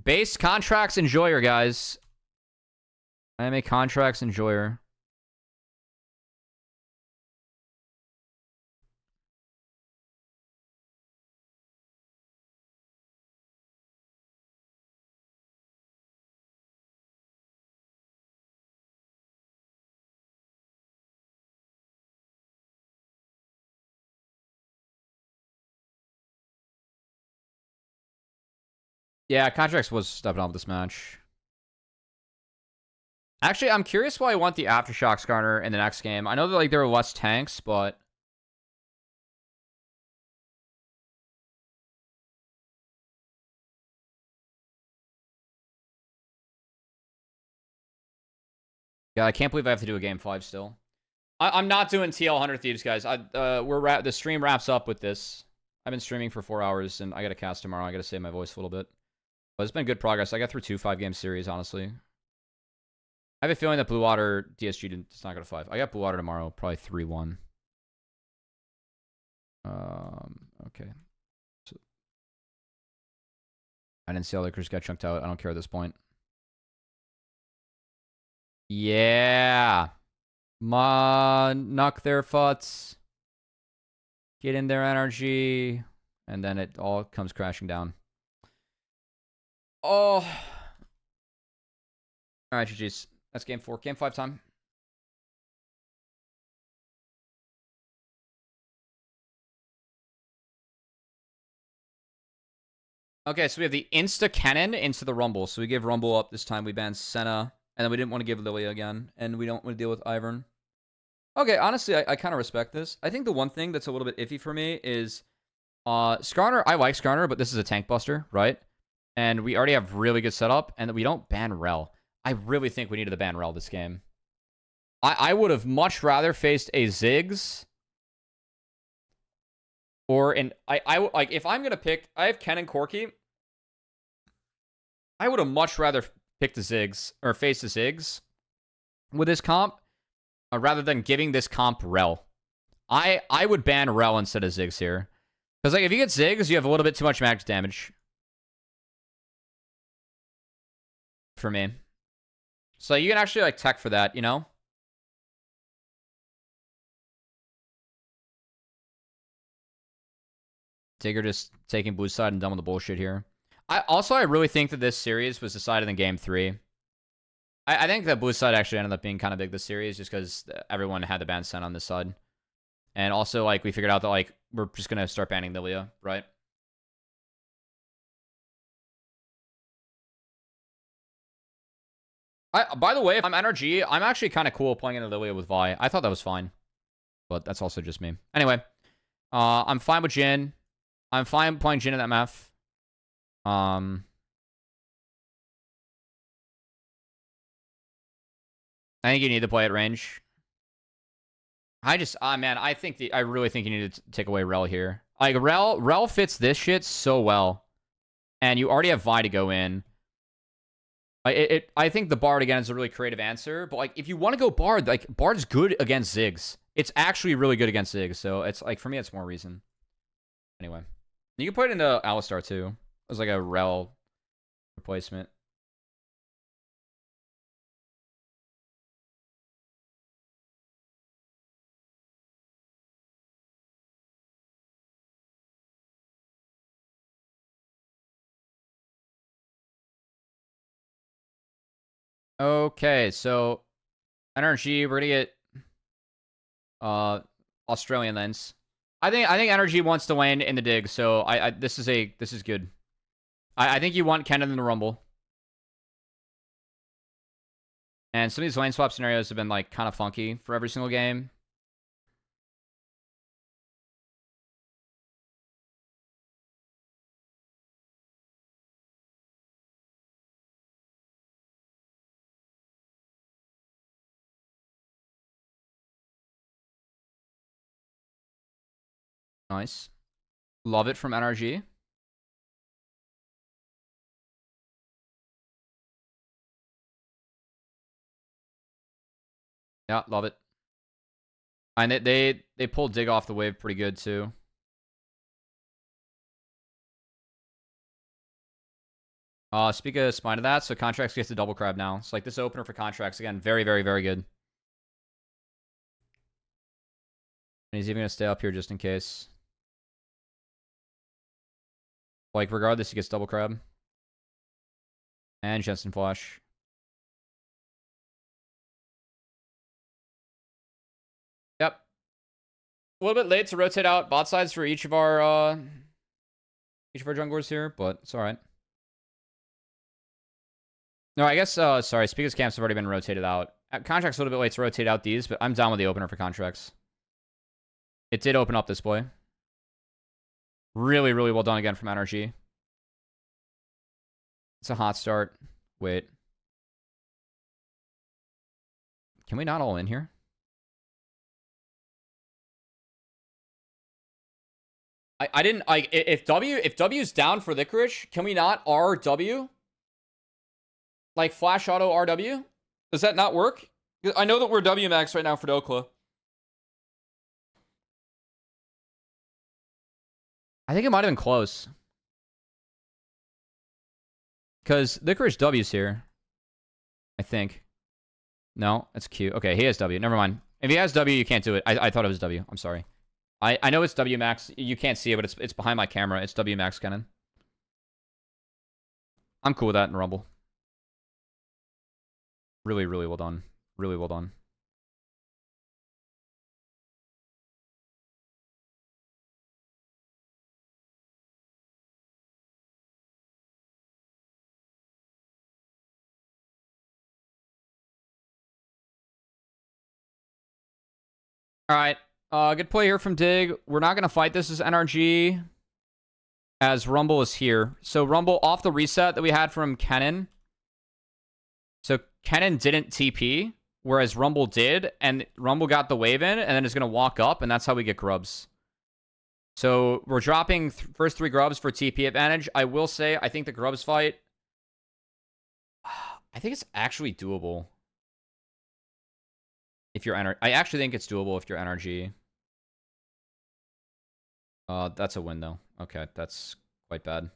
Base Contracts enjoyer, guys. I am a Contracts enjoyer. Yeah, Contracts was stepping up this match. Actually, I'm curious why I want the Aftershock Skarner in the next game. I know that like there are less tanks, but yeah, I can't believe I have to do a game 5 still. I'm not doing TL 100 Thieves, guys. The stream wraps up with this. I've been streaming for 4 hours, and I got to cast tomorrow. I got to save my voice a little bit. But it's been good progress. I got through 2 5-game series, honestly. I have a feeling that Blue Water DSG does not go to 5. I got Blue Water tomorrow, probably 3-1. Okay. So, I didn't see all the Lakers get chunked out. I don't care at this point. Yeah. Knock their futs. Get in their energy. And then it all comes crashing down. Oh. Alright, GG's. That's game 4. Game 5 time. Okay, so we have the Insta Cannon into the Rumble. So we give Rumble up this time. We banned Senna. And then we didn't want to give Lilia again. And we don't want to deal with Ivern. Okay, honestly, I kind of respect this. I think the one thing that's a little bit iffy for me is Skarner. I like Skarner, but this is a tank buster, right? And we already have really good setup, and we don't ban Rel. I really think we needed to ban Rel this game. I would have much rather faced a Ziggs or an... I like, if I'm going to pick... I have Ken and Corki. I would have much rather picked the Ziggs, or faced the Ziggs with this comp, rather than giving this comp Rel. I would ban Rel instead of Ziggs here. Because like if you get Ziggs, you have a little bit too much max damage. For me. So you can actually like tech for that, you know? Tigger just taking blue side and done with the bullshit here. I really think that this series was decided in game 3. I think that blue side actually ended up being kind of big this series just because everyone had the ban sent on this side. And also, like, we figured out that, like, we're just going to start banning Lilia, right? By the way, if I'm NRG, I'm actually kind of cool playing into Lilia with Vi. I thought that was fine. But that's also just me. Anyway, I'm fine with Jhin. I'm fine playing Jhin at MF. I think you need to play at range. Man, I really think you need to take away Rel here. Like, Rel fits this shit so well. And you already have Vi to go in. I think the Bard, again, is a really creative answer. But, like, if you want to go Bard, like, Bard's good against Ziggs. It's actually really good against Ziggs. So, it's, like, for me, it's more reason. Anyway. You can put it into Alistar, too. It was like a Rel replacement. Okay, so NRG, we're gonna get Australian lens. I think NRG wants to land in the dig, so this is good. I think you want Kennen in the Rumble. And some of these lane swap scenarios have been like kind of funky for every single game. Nice. Love it from NRG. Yeah, love it. And they pulled Dig off the wave pretty good too. Speak of spine of that, so Contracts gets a double crab now. It's like this opener for Contracts again, very, very, very good. And he's even gonna stay up here just in case. Like regardless, he gets double crab. And Jensen Flash. Yep. A little bit late to rotate out bot sides for each of our junglers here, but it's alright. No, I guess, sorry, Speaker's camps have already been rotated out. Contracts a little bit late to rotate out these, but I'm down with the opener for Contracts. It did open up this play. Really, really well done again from NRG. It's a hot start. Wait. Can we not all in here? I didn't, like, if W's down for Licorice, can we not RW? Like, flash auto RW? Does that not work? I know that we're W max right now for Dokla. I think it might have been close. Because Licorice W's here. I think. No, that's cute. Okay, he has W. Never mind. If he has W, you can't do it. I thought it was W. I'm sorry. I know it's W max. You can't see it, but it's behind my camera. It's W max cannon. I'm cool with that in Rumble. Really, really well done. Really well done. All right. Good play here from Dig. We're not going to fight this as NRG as Rumble is here. So Rumble off the reset that we had from Kennen. So Kennen didn't TP, whereas Rumble did, and Rumble got the wave in, and then is going to walk up, and that's how we get grubs. So we're dropping first 3 grubs for TP advantage. I will say, I think the grubs fight, I think it's actually doable. If you're I actually think it's doable if you're NRG. That's a win though. Okay, that's quite bad.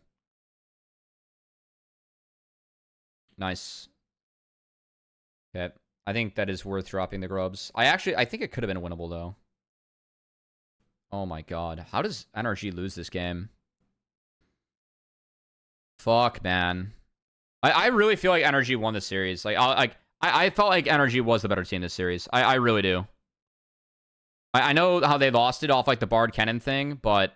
Nice. Okay, I think that is worth dropping the grubs. I think it could have been winnable though. Oh my god, how does NRG lose this game? Fuck, man. I really feel like NRG won this series. Like, I felt like NRG was the better team this series. I really do. I know how they lost it off like the Bard Kennen thing, but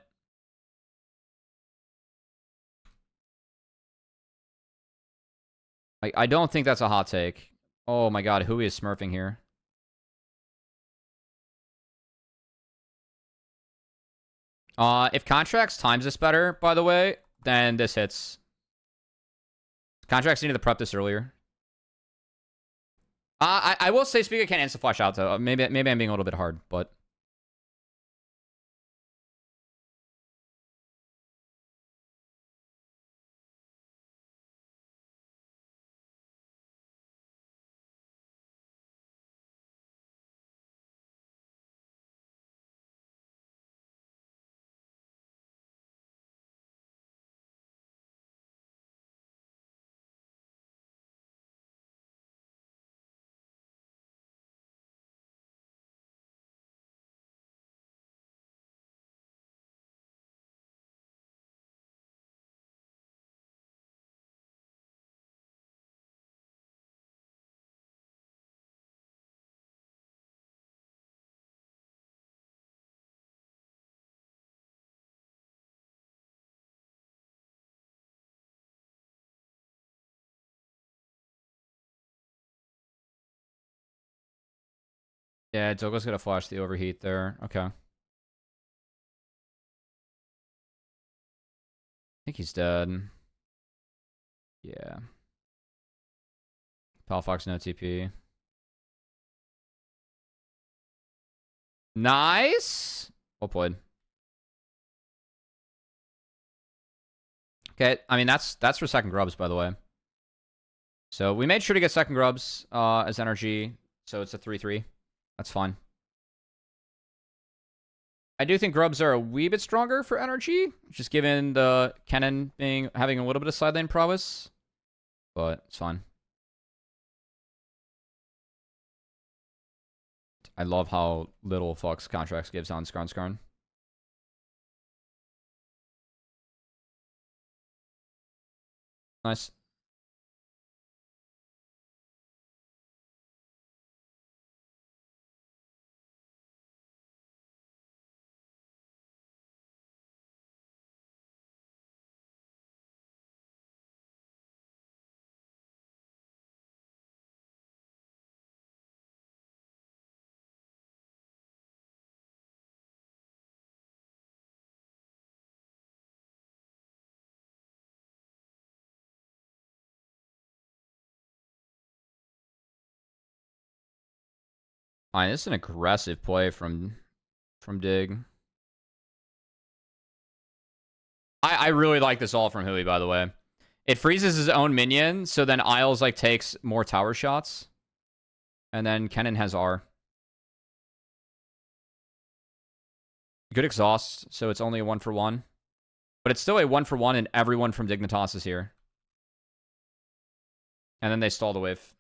I don't think that's a hot take. Oh my god, who is smurfing here? If Contracts times this better, by the way, then this hits. Contracts needed to prep this earlier. I will say Speaker can't insta flash out though. Maybe I'm being a little bit hard, but yeah, Dogo's gonna flash the overheat there. Okay. I think he's dead. Yeah. Palafox no TP. Nice. Well played. Okay, I mean, that's for second grubs, by the way. So we made sure to get second grubs as NRG, so it's a 3-3. That's fine. I do think grubs are a wee bit stronger for NRG, just given the Kennen having a little bit of side lane prowess. But it's fine. I love how little fucks Contracts gives on Skarn. Nice. Fine, this is an aggressive play from Dig. I really like this all from Hui, by the way. It freezes his own minion, so then Isles like takes more tower shots. And then Kennen has R. Good exhaust, so it's only a 1-for-1. But it's still a 1-for-1 and everyone from Dignitas is here. And then they stall the wave.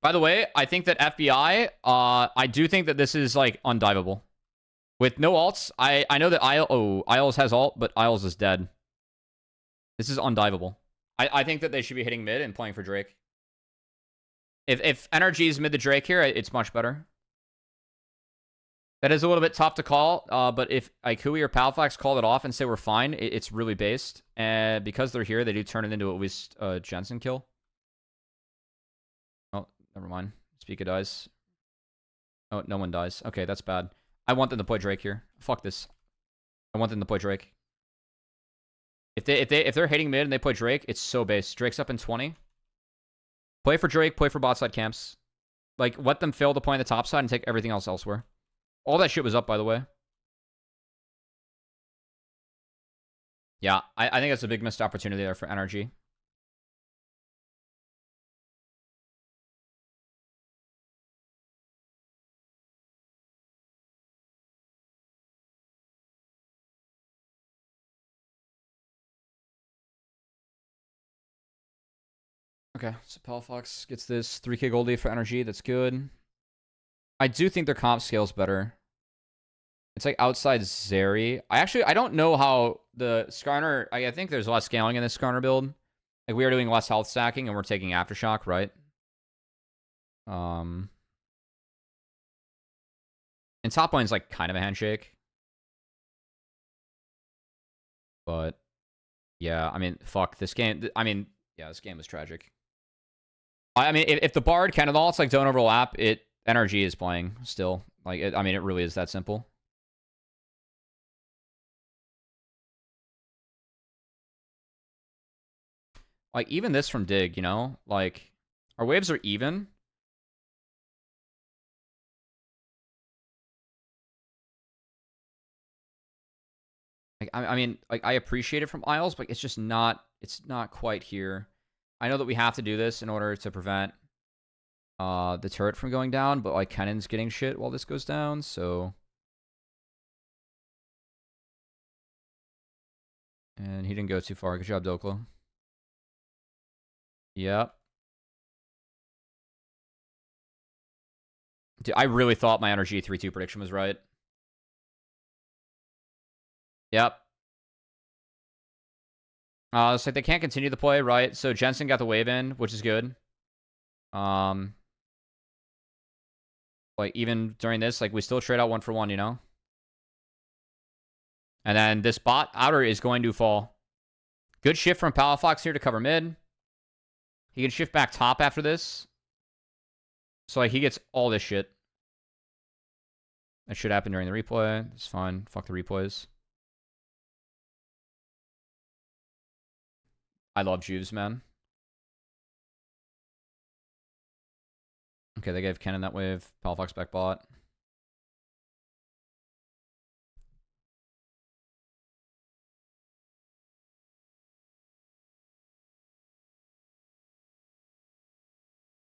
By the way, I think that FBI, I do think that this is, like, undiveable. With no alts, I know that Isles has ult, but Isles is dead. This is undiveable. I think that they should be hitting mid and playing for Drake. If NRG is mid to Drake here, it's much better. That is a little bit tough to call, but if Hui or Palflax call it off and say we're fine, it's really based. And because they're here, they do turn it into at least a Jensen kill. Oh, never mind. Spica dies. Oh, no one dies. Okay, that's bad. I want them to play Drake here. Fuck this. I want them to play Drake. If they're hitting mid and they play Drake, it's so base. Drake's up in 20. Play for Drake, play for bot side camps. Like, let them fail to play on the top side and take everything else elsewhere. All that shit was up, by the way. Yeah, I think that's a big missed opportunity there for NRG. Okay, so Palfox gets this 3k Goldie for NRG. That's good. I do think their comp scales better. It's like outside Zeri. I don't know how the Skarner... I think there's less scaling in this Skarner build. Like, we are doing less health stacking, and we're taking Aftershock, right? And top lane's like kind of a handshake. But, yeah, I mean, fuck. This game... I mean, yeah, this game was tragic. I mean, if the Bard Cannonball, it's like don't overlap, NRG is playing still. Like, I mean, it really is that simple. Like, even this from Dig, you know? Like, our waves are even. Like, I mean, like, I appreciate it from Isles, but it's just not, it's not quite here. I know that we have to do this in order to prevent the turret from going down, but, like, Kennen's getting shit while this goes down, so... And he didn't go too far. Good job, Doklo. Yep. Dude, I really thought my NRG 3-2 prediction was right. Yep. It's like they can't continue the play, right? So Jensen got the wave in, which is good. Like, even during this, like, we still trade out 1-for-1, you know? And then this bot outer is going to fall. Good shift from Palafox here to cover mid. He can shift back top after this. So, like, he gets all this shit. That should happen during the replay. It's fine. Fuck the replays. I love Juves, man. Okay, they gave Kennen that wave. Palafox back bot.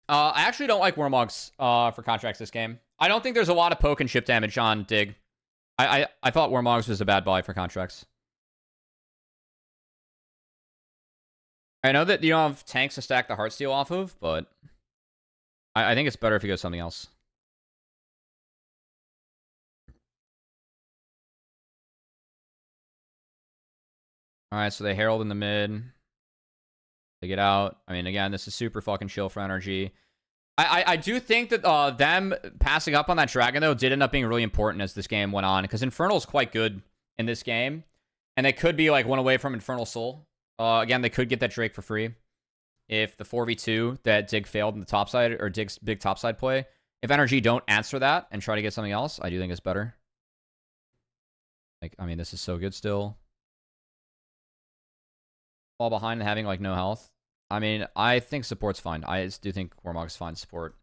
I actually don't like Warmogs for contracts this game. I don't think there's a lot of poke and ship damage on Dig. I thought Warmogs was a bad buy for contracts. I know that you don't have tanks to stack the Heartsteel off of, but I think it's better if you go something else. Alright, so they Herald in the mid. They get out. I mean, again, this is super fucking chill for NRG. I do think that them passing up on that dragon, though, did end up being really important as this game went on. Because Infernal's quite good in this game. And they could be, like, one away from Infernal Soul. Again, they could get that Drake for free. If the 4v2 that Dig failed in the topside, or Dig's big topside play, if NRG don't answer that and try to get something else, I do think it's better. Like, I mean, this is so good still. Fall behind and having, like, no health. I mean, I think support's fine. I do think Warmog's fine support.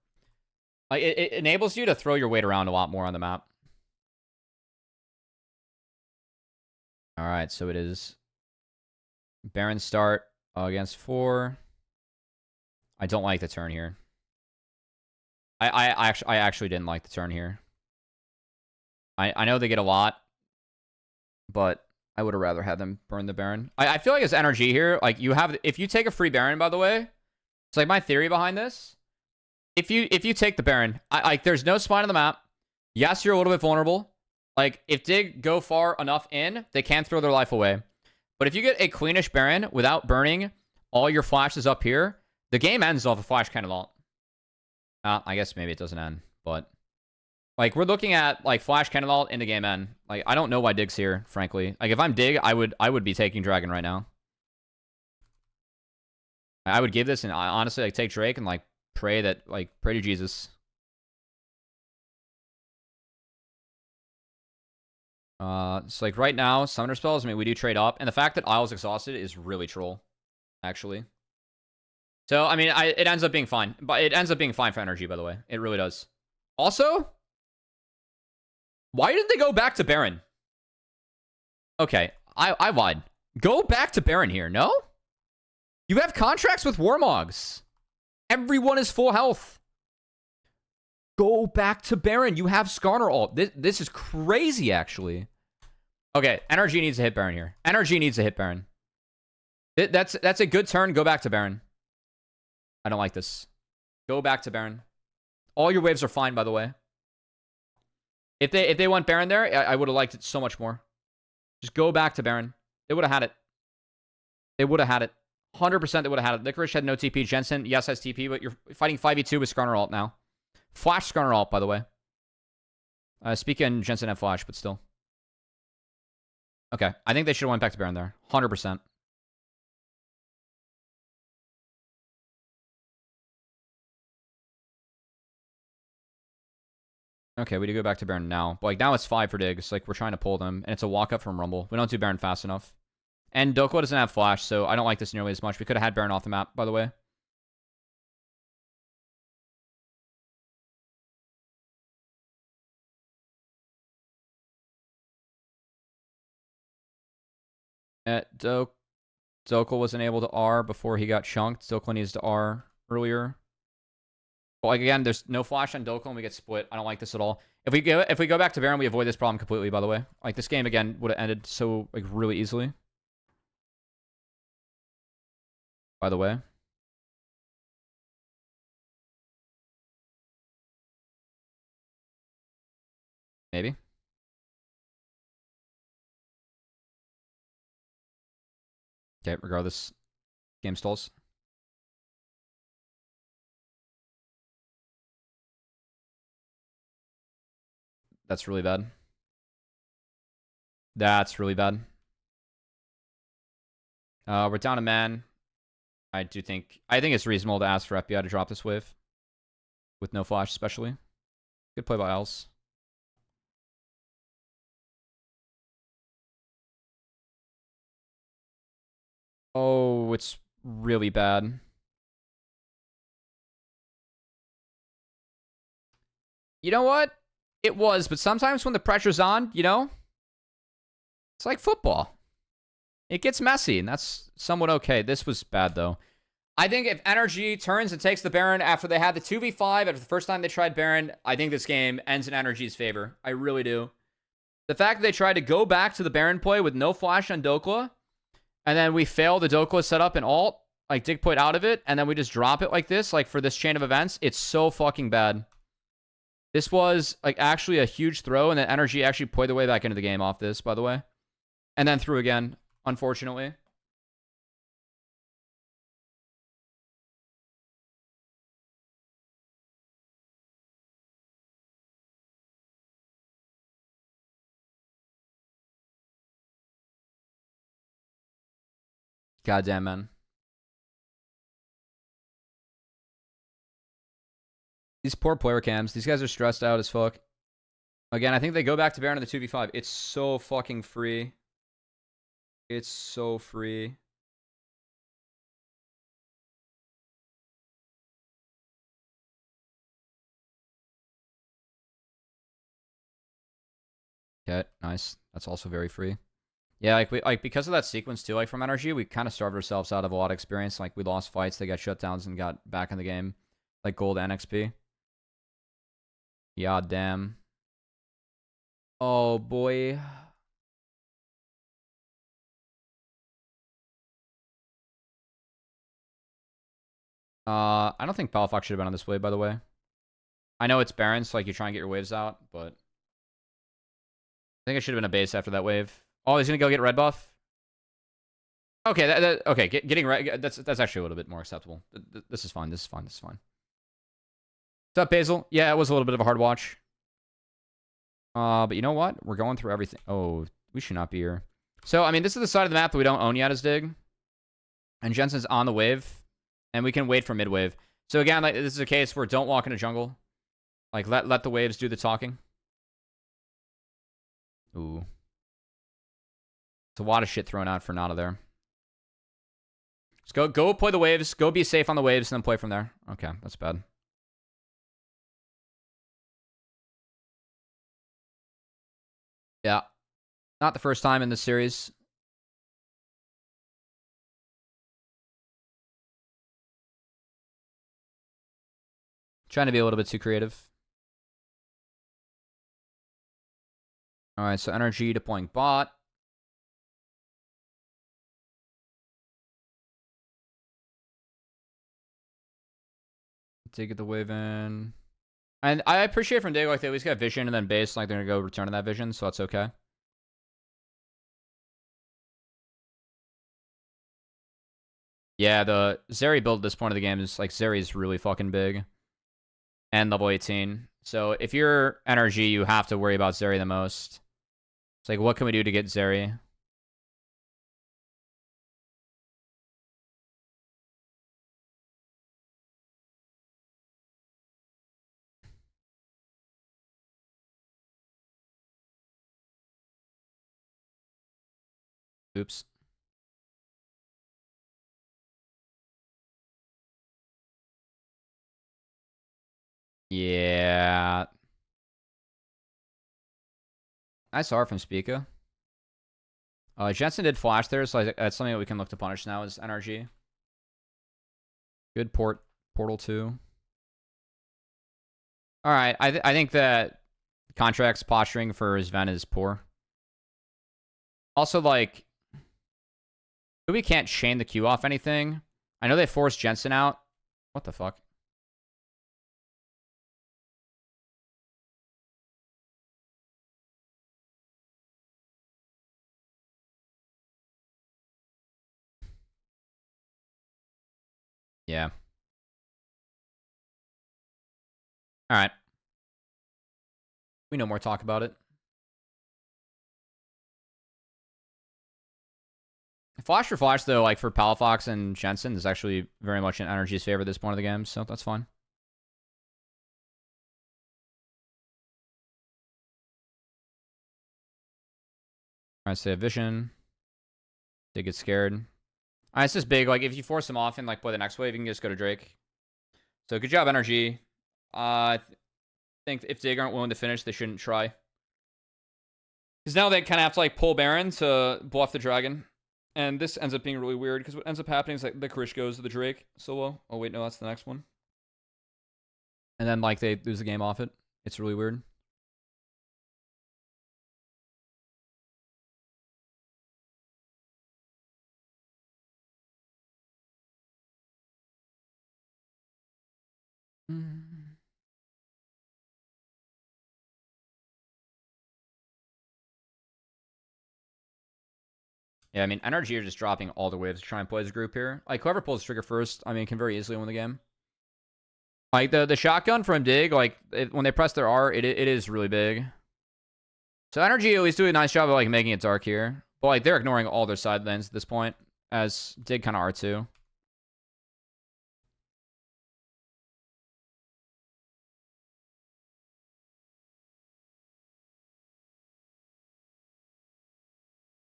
Like, it enables you to throw your weight around a lot more on the map. Alright, so it is Baron start against 4. I don't like the turn here. I actually didn't like the turn here. I know they get a lot, but I would have rather had them burn the Baron. I feel like it's NRG here. Like, you have, if you take a free Baron, by the way, it's like my theory behind this. If you take the Baron, like, there's no spine on the map. Yes, you're a little bit vulnerable. Like, if Dig go far enough in, they can throw their life away. But if you get a Queenish Baron without burning all your flashes up here, the game ends off a flash cannon ult. I guess maybe it doesn't end, but like, we're looking at, like, flash cannon ult into game end. Like, I don't know why Dig's here, frankly. Like, if I'm Dig, I would be taking Dragon right now. I would give this and I honestly, like, take Drake and, like, pray to Jesus. So, like, right now, Summoner spells, I mean, we do trade up. And the fact that Isle's exhausted is really troll, actually. So, I mean, it ends up being fine. But it ends up being fine for NRG, by the way. It really does. Also, why did they go back to Baron? Okay, I lied. Go back to Baron here, no? You have contracts with Warmogs. Everyone is full health. Go back to Baron. You have Skarner ult. This is crazy, actually. Okay, NRG needs to hit Baron here. NRG needs to hit Baron. That's a good turn. Go back to Baron. I don't like this. Go back to Baron. All your waves are fine, by the way. If they went Baron there, I would have liked it so much more. Just go back to Baron. They would have had it. They would have had it. 100% they would have had it. Licorice had no TP. Jensen, yes, has TP, but you're fighting 5v2 with Skarner ult now. Flash Skarner ult, by the way. Speaking, Jensen had flash, but still. Okay, I think they should have went back to Baron there. 100%. Okay, we do go back to Baron now. But, like, now it's 5 for Dig. So, like, we're trying to pull them. And it's a walk-up from Rumble. We don't do Baron fast enough. And Doko doesn't have flash, so I don't like this nearly as much. We could have had Baron off the map, by the way. Doko wasn't able to R before he got chunked. Doko needs to R earlier. But, like, again, there's no flash on Doko and we get split. I don't like this at all. If we go back to Baron, we avoid this problem completely, by the way. Like, this game, again, would have ended so, like, really easily. By the way. Maybe. Okay, regardless. Game stalls. That's really bad. That's really bad. We're down a man. I think it's reasonable to ask for FBI to drop this wave. With no flash, especially. Good play by Isles. Oh, it's really bad. You know what? It was, but sometimes when the pressure's on, you know, it's like football. It gets messy, and that's somewhat okay. This was bad, though. I think if NRG turns and takes the Baron after they had the 2v5, after the first time they tried Baron, I think this game ends in NRG's favor. I really do. The fact that they tried to go back to the Baron play with no flash on Dokla, and then we fail the Dokla setup and ult, like Dick put out of it, and then we just drop it like this, like for this chain of events, it's so fucking bad. This was like actually a huge throw, and then NRG actually played their way back into the game off this, by the way. And then threw again, unfortunately. Goddamn, man. These poor player cams. These guys are stressed out as fuck. Again, I think they go back to Baron in the 2v5. It's so fucking free. It's so free. Okay, nice. That's also very free. Yeah, like because of that sequence too, like from NRG, we kind of starved ourselves out of a lot of experience. Like we lost fights, they got shutdowns and got back in the game, like gold and XP. Yeah, damn. Oh boy. I don't think Palafox should have been on this wave, by the way. I know it's Baron, so like you try and get your waves out, but I think it should have been a base after that wave. Oh, he's gonna go get red buff. Okay, okay, getting red. That's actually a little bit more acceptable. This is fine. This is fine. This is fine. What's up, Basil? Yeah, it was a little bit of a hard watch. But you know what? We're going through everything. Oh, we should not be here. So, I mean, this is the side of the map that we don't own yet as Dig. And Jensen's on the wave. And we can wait for mid-wave. So again, like this is a case where don't walk in a jungle. Like, let the waves do the talking. Ooh. It's a lot of shit thrown out for Nada there. Just go play the waves. Go be safe on the waves and then play from there. Okay, that's bad. Yeah. Not the first time in this series. Trying to be a little bit too creative. Alright, so NRG deploying bot. To get the wave in. And I appreciate from Dago, like, they always got vision and then base, like, they're gonna go return to that vision, so that's okay. Yeah, the Zeri build at this point of the game is, like, Zeri's really fucking big. And level 18. So if you're NRG, you have to worry about Zeri the most. It's like, what can we do to get Zeri? Oops. Yeah. Nice R from Spica. Jensen did flash there, so that's something that we can look to punish now is NRG. Good portal 2. Alright, I think that Contract's posturing for his Ven is poor. Also, like, we can't chain the Q off anything. I know they forced Jensen out. What the fuck? Yeah. Alright. We no more talk about it. Flash for flash, though, like for Palafox and Jensen, is actually very much in NRG's favor at this point of the game, so that's fine. Alright, so they have vision. They get scared. Alright, it's just big. Like, if you force them off and like play the next wave, you can just go to Drake. So good job, NRG. I think if Dig aren't willing to finish, they shouldn't try. Because now they kind of have to like pull Baron to bluff the dragon. And this ends up being really weird because what ends up happening is like the Krish goes to the Drake solo. Oh wait, no, that's the next one. And then like they lose the game off it. It's really weird. Yeah, I mean, NRG are just dropping all the waves to try and play as a group here. Like, whoever pulls trigger first, I mean, can very easily win the game. Like, the shotgun from Dig, like, when they press their R, it is really big. So NRG at least do a nice job of, like, making it dark here. But, like, they're ignoring all their side lanes at this point, as Dig kind of are too.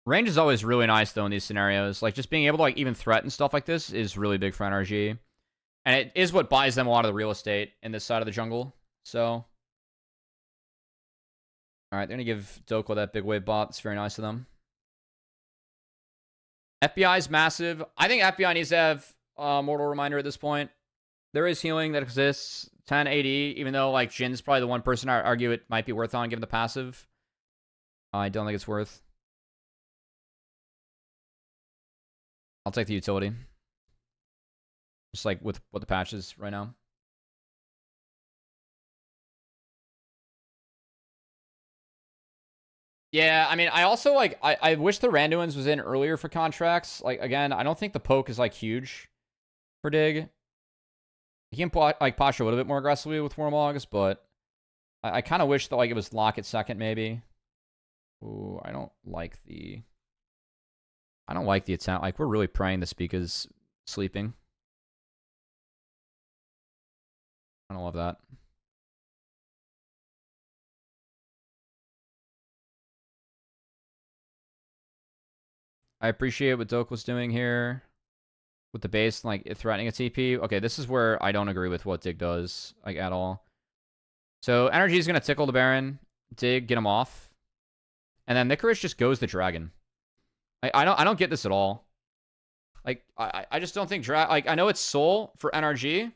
Range is always really nice, though, in these scenarios. Like, just being able to, like, even threaten stuff like this is really big for NRG. And it is what buys them a lot of the real estate in this side of the jungle. So, alright, they're going to give Doko that big wave bot. It's very nice of them. FBI is massive. I think FBI needs to have Mortal Reminder at this point. There is healing that exists. 10 AD, even though, like, Jin's probably the one person I argue it might be worth on given the passive. I don't think it's worth. I'll take the utility. Just like with what the patch is right now. Yeah, I mean, I also like I wish the Randuins was in earlier for contracts. Like again, I don't think the poke is like huge for Dig. He can like posture a little bit more aggressively with Warmogs, but I kind of wish that like it was lock at second maybe. Ooh, I don't like the attempt. Like we're really praying the Speaker's sleeping. I don't love that. I appreciate what Doke was doing here with the base, like threatening a TP. Okay, this is where I don't agree with what Dig does, like at all. So NRG is gonna tickle the Baron, Dig, get him off, and then Nicorish just goes the Dragon. I don't get this at all. Like I just don't think like I know it's Soul for NRG,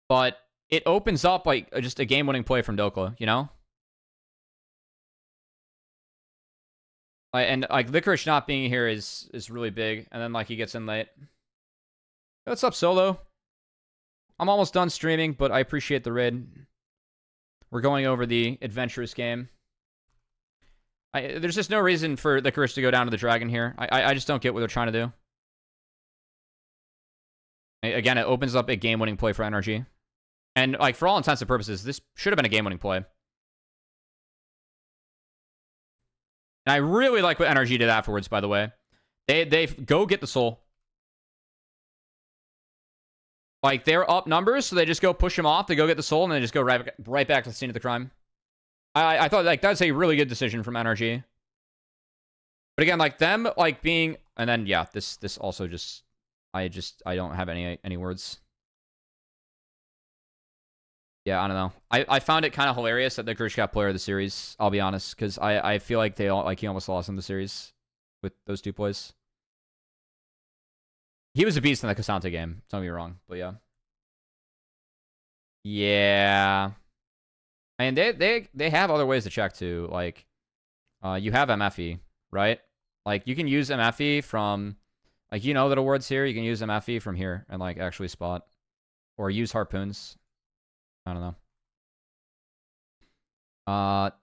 but it opens up like just a game-winning play from Dokla, you know? And like Licorice not being here is really big, and then like he gets in late. What's up, Solo? I'm almost done streaming, but I appreciate the raid. We're going over the adventurous game. There's just no reason for Licorice to go down to the Dragon here. I just don't get what they're trying to do. Again, it opens up a game-winning play for NRG. And like for all intents and purposes, this should have been a game-winning play. And I really like what NRG did afterwards, by the way. They go get the soul. Like, they're up numbers, so they just go push him off. They go get the soul, and then they just go right back to the scene of the crime. I thought, like, that's a really good decision from NRG. But again, like, them, like, being... And then, yeah, this also just... I don't have any words. Yeah, I don't know. I found it kind of hilarious that the Krish got player of the series, I'll be honest, because I feel like he almost lost in the series with those two plays. He was a beast in the Cassante game, don't get me wrong, but yeah. Yeah. I mean, they have other ways to check too, like, you have MFE, right? Like, you can use MFE from, like, you know that awards here, you can use MFE from here and, like, actually spot. Or use harpoons. I don't know.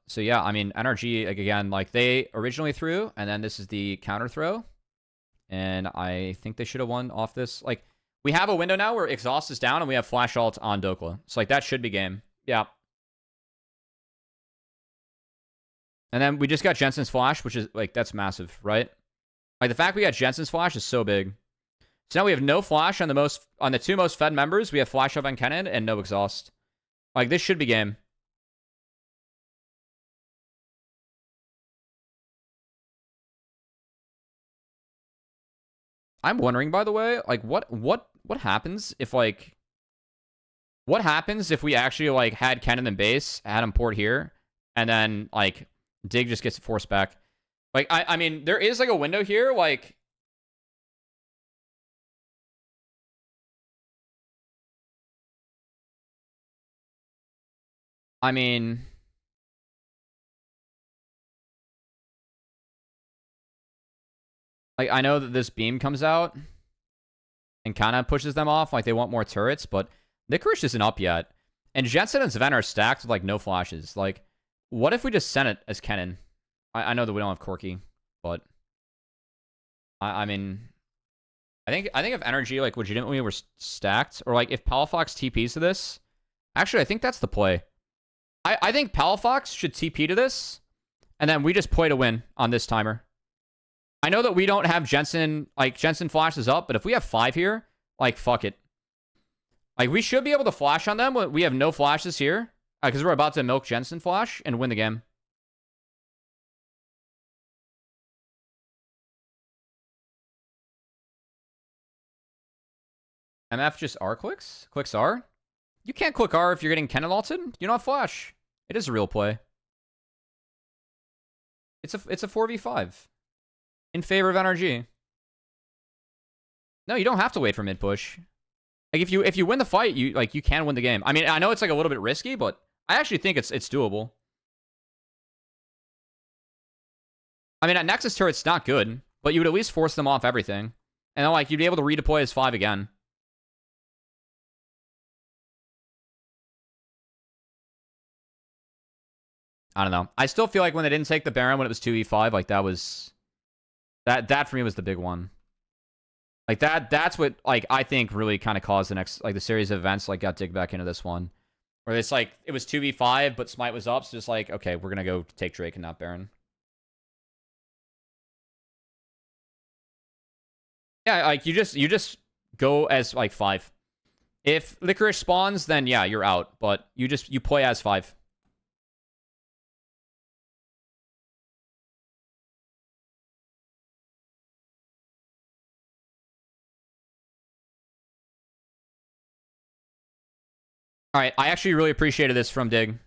So yeah, I mean, NRG, like, again, like, they originally threw, and then this is the counter throw. And I think they should have won off this. Like, we have a window now where Exhaust is down, and we have Flash Ult on Dokla. So, like, that should be game. Yeah. And then we just got Jensen's Flash, which is, like, that's massive, right? Like, the fact we got Jensen's Flash is so big. So now we have no Flash on the two most fed members. We have Flash up on Kennen and no Exhaust. Like, this should be game. I'm wondering, by the way, like, what happens if, like... What happens if we actually, like, had Kennen in base, had him port here, and then, like, Dig just gets forced back? Like, I mean, there is, like, a window here, like... I mean... Like, I know that this beam comes out and kind of pushes them off. Like, they want more turrets, but Licorice isn't up yet. And Jensen and Sven are stacked with, like, no flashes. Like, what if we just sent it as Kennen? I know that we don't have Corki, but... I mean... I think if NRG, like, legitimately were stacked, or, like, if Palafox TPs to this... Actually, I think that's the play. I think Palafox should TP to this, and then we just play to win on this timer. I know that we don't have Jensen, like, Jensen flashes up, but if we have 5 here, like, fuck it. Like, we should be able to flash on them. We have no flashes here, because we're about to milk Jensen flash and win the game. MF just R clicks? Clicks R? You can't click R if you're getting Kennen ulted. You don't have flash. It is a real play. It's a 4v5 in favor of NRG. No, you don't have to wait for mid push. Like, if you win the fight, you can win the game. I mean, I know it's, like, a little bit risky, but I actually think it's doable. I mean, at Nexus turret, it's not good, but you would at least force them off everything, and then, like, you'd be able to redeploy as 5 again. I don't know. I still feel like when they didn't take the Baron when it was 2v5, like, that was... That for me was the big one. Like, that's what, like, I think really kind of caused the next, like, the series of events, like, got digged back into this one. Where it's like, it was 2v5, but Smite was up, so just like, okay, we're gonna go take Drake and not Baron. Yeah, like, you just go as, like, 5. If Licorice spawns, then yeah, you're out. But you play as 5. All right, I actually really appreciated this from Dig.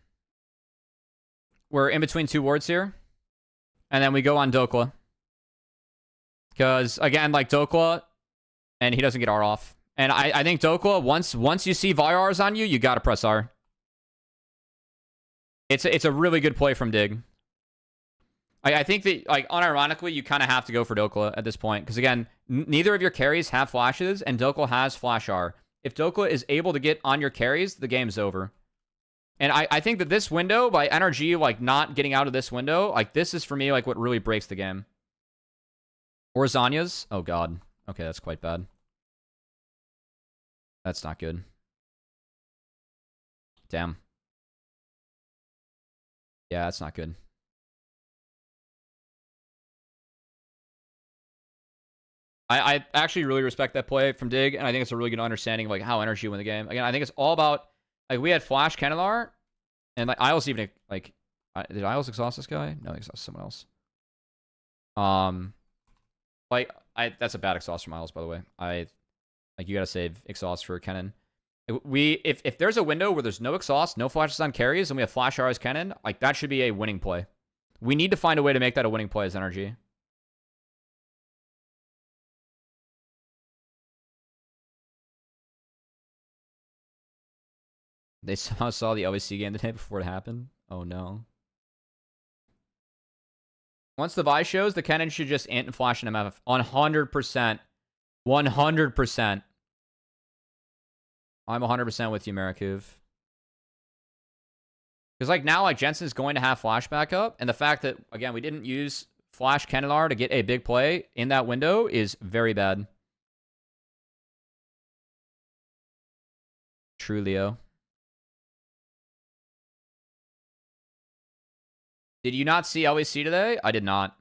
We're in between 2 wards here. And then we go on Dokla. Because, again, like, Dokla, and he doesn't get R off. And I think Dokla, once you see Virars on you, you gotta press R. It's a really good play from Dig. I think that, like, unironically, you kind of have to go for Dokla at this point. Because, again, neither of your carries have flashes, and Dokla has flash R. If Dokla is able to get on your carries, the game's over. And I think that this window, by NRG, like, not getting out of this window, like, this is, for me, like, what really breaks the game. Or Zanya's. Oh, God. Okay, that's quite bad. That's not good. Damn. Yeah, that's not good. I actually really respect that play from Dig, and I think it's a really good understanding of, like, how NRG win the game. Again, I think it's all about, like, we had Flash Kennelar, and, like, Isles even, like, did Isles exhaust this guy? No, he exhausted someone else. Like, that's a bad exhaust from Isles, by the way. Like, you gotta save exhaust for Kennen. If there's a window where there's no exhaust, no flashes on carries, and we have Flash R as Kennen, like, that should be a winning play. We need to find a way to make that a winning play as NRG. They somehow saw the LVC game the day before it happened. Oh, no. Once the Vi shows, the Kennen should just int and flash an MF. 100%. 100%. I'm 100% with you, Marikuv. Because, like, now, like, Jensen's going to have flash backup. And the fact that, again, we didn't use Flash Kennelar to get a big play in that window is very bad. True, Leo. Did you not see LEC today? I did not.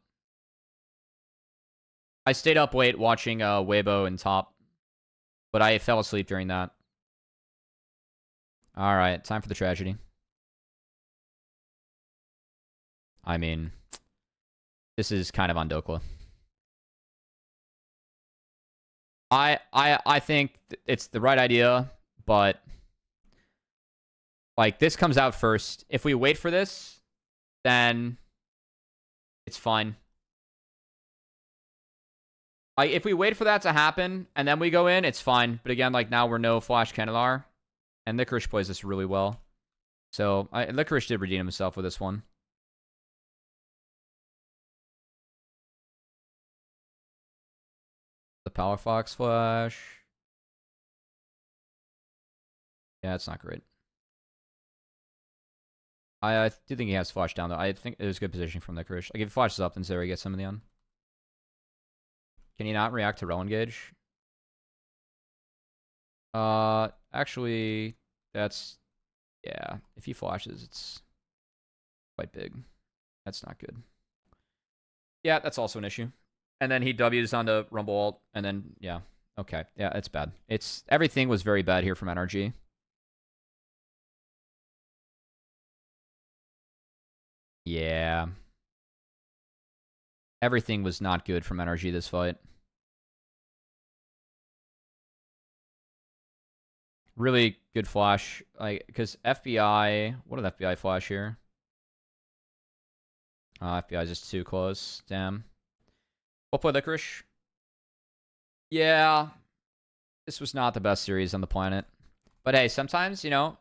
I stayed up late watching Weibo and Top. But I fell asleep during that. Alright, time for the tragedy. I mean, this is kind of on Dokla. I think it's the right idea, but, like, this comes out first. If we wait for this, then it's fine. Like, if we wait for that to happen and then we go in, it's fine. But again, like, now we're no Flash Candelar. And Licorice plays this really well. So, Licorice did redeem himself with this one. The Power Fox Flash. Yeah, it's not great. I do think he has Flash down, though. I think it was good positioning from Licorice. Like, if he flashes up, then Zeri gets some of the on. Can he not react to Row Engage? Actually, that's... Yeah, if he flashes, it's quite big. That's not good. Yeah, that's also an issue. And then he W's onto Rumble Ult, and then, yeah. Okay, yeah, it's bad. Everything was very bad here from NRG. Yeah. Everything was not good from NRG this fight. Really good flash. Like, because FBI... What did FBI flash here? FBI is just too close. Damn. We'll play Licorice. Yeah. This was not the best series on the planet. But hey, sometimes, you know...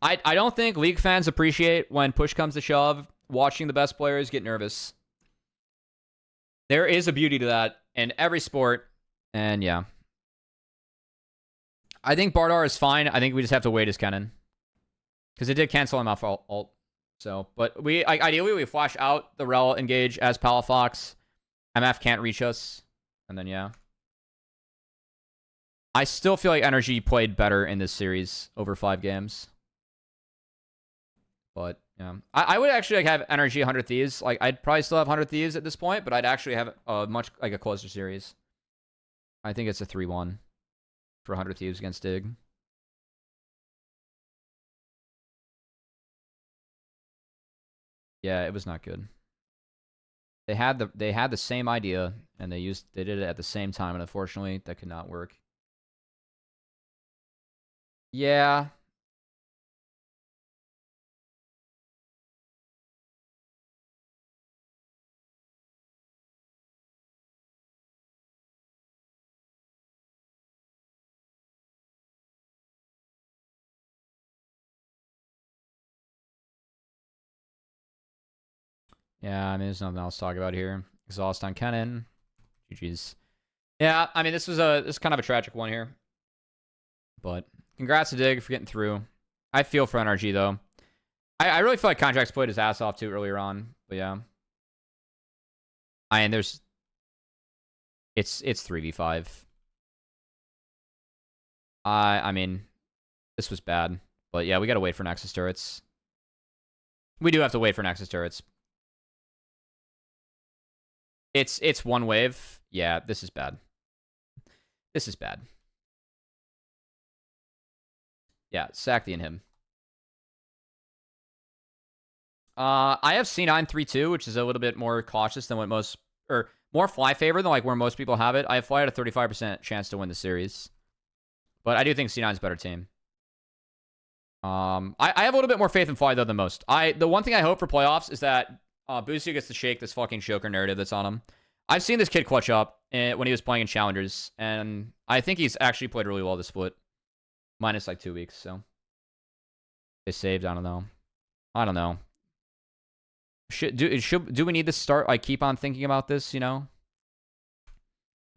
I don't think League fans appreciate when push comes to shove, watching the best players get nervous. There is a beauty to that in every sport. And yeah. I think Bardar is fine. I think we just have to wait his cannon. Because it did cancel him off ult. So, but ideally we flash out the Rel engage as Palafox. MF can't reach us. And then yeah. I still feel like NRG played better in this series over 5 games. But yeah. I would actually like have NRG 100 Thieves. Like, I'd probably still have 100 Thieves at this point, but I'd actually have a much like a closer series. I think it's a 3-1 for 100 Thieves against Dig. Yeah, it was not good. They had the same idea and they did it at the same time, and unfortunately that could not work. Yeah. Yeah, I mean, there's nothing else to talk about here. Exhaust on Kennen. GG's. Yeah, I mean, this is kind of a tragic one here. But congrats to Dig for getting through. I feel for NRG, though. I really feel like Contracts played his ass off, too, earlier on. But yeah. It's 3v5. I mean, this was bad. But yeah, we gotta wait for Nexus turrets. We do have to wait for Nexus turrets. It's one wave. Yeah, this is bad. This is bad. Yeah, sack the him. I have C9 3-2, which is a little bit more cautious than what most, or more fly favor than like where most people have it. I have fly at a 35% chance to win the series, but I do think C9 is a better team. I have a little bit more faith in fly though than most. The one thing I hope for playoffs is that Boostio gets to shake this fucking choker narrative that's on him. I've seen this kid clutch up when he was playing in Challengers, and I think he's actually played really well this split. Minus like 2 weeks, so. They saved, I don't know. I don't know. Do we need to start, like, keep on thinking about this, you know?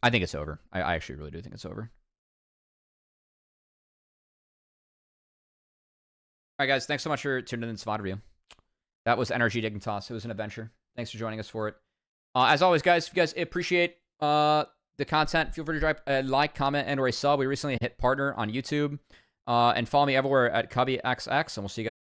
I think it's over. I actually really do think it's over. Alright, guys. Thanks so much for tuning in to this VoD review. That was NRG Dig and Toss. It was an adventure. Thanks for joining us for it. As always, guys, if you guys appreciate the content, feel free to drop a like, comment, and or a sub. We recently hit partner on YouTube. And follow me everywhere at Cubby XX, and we'll see you guys.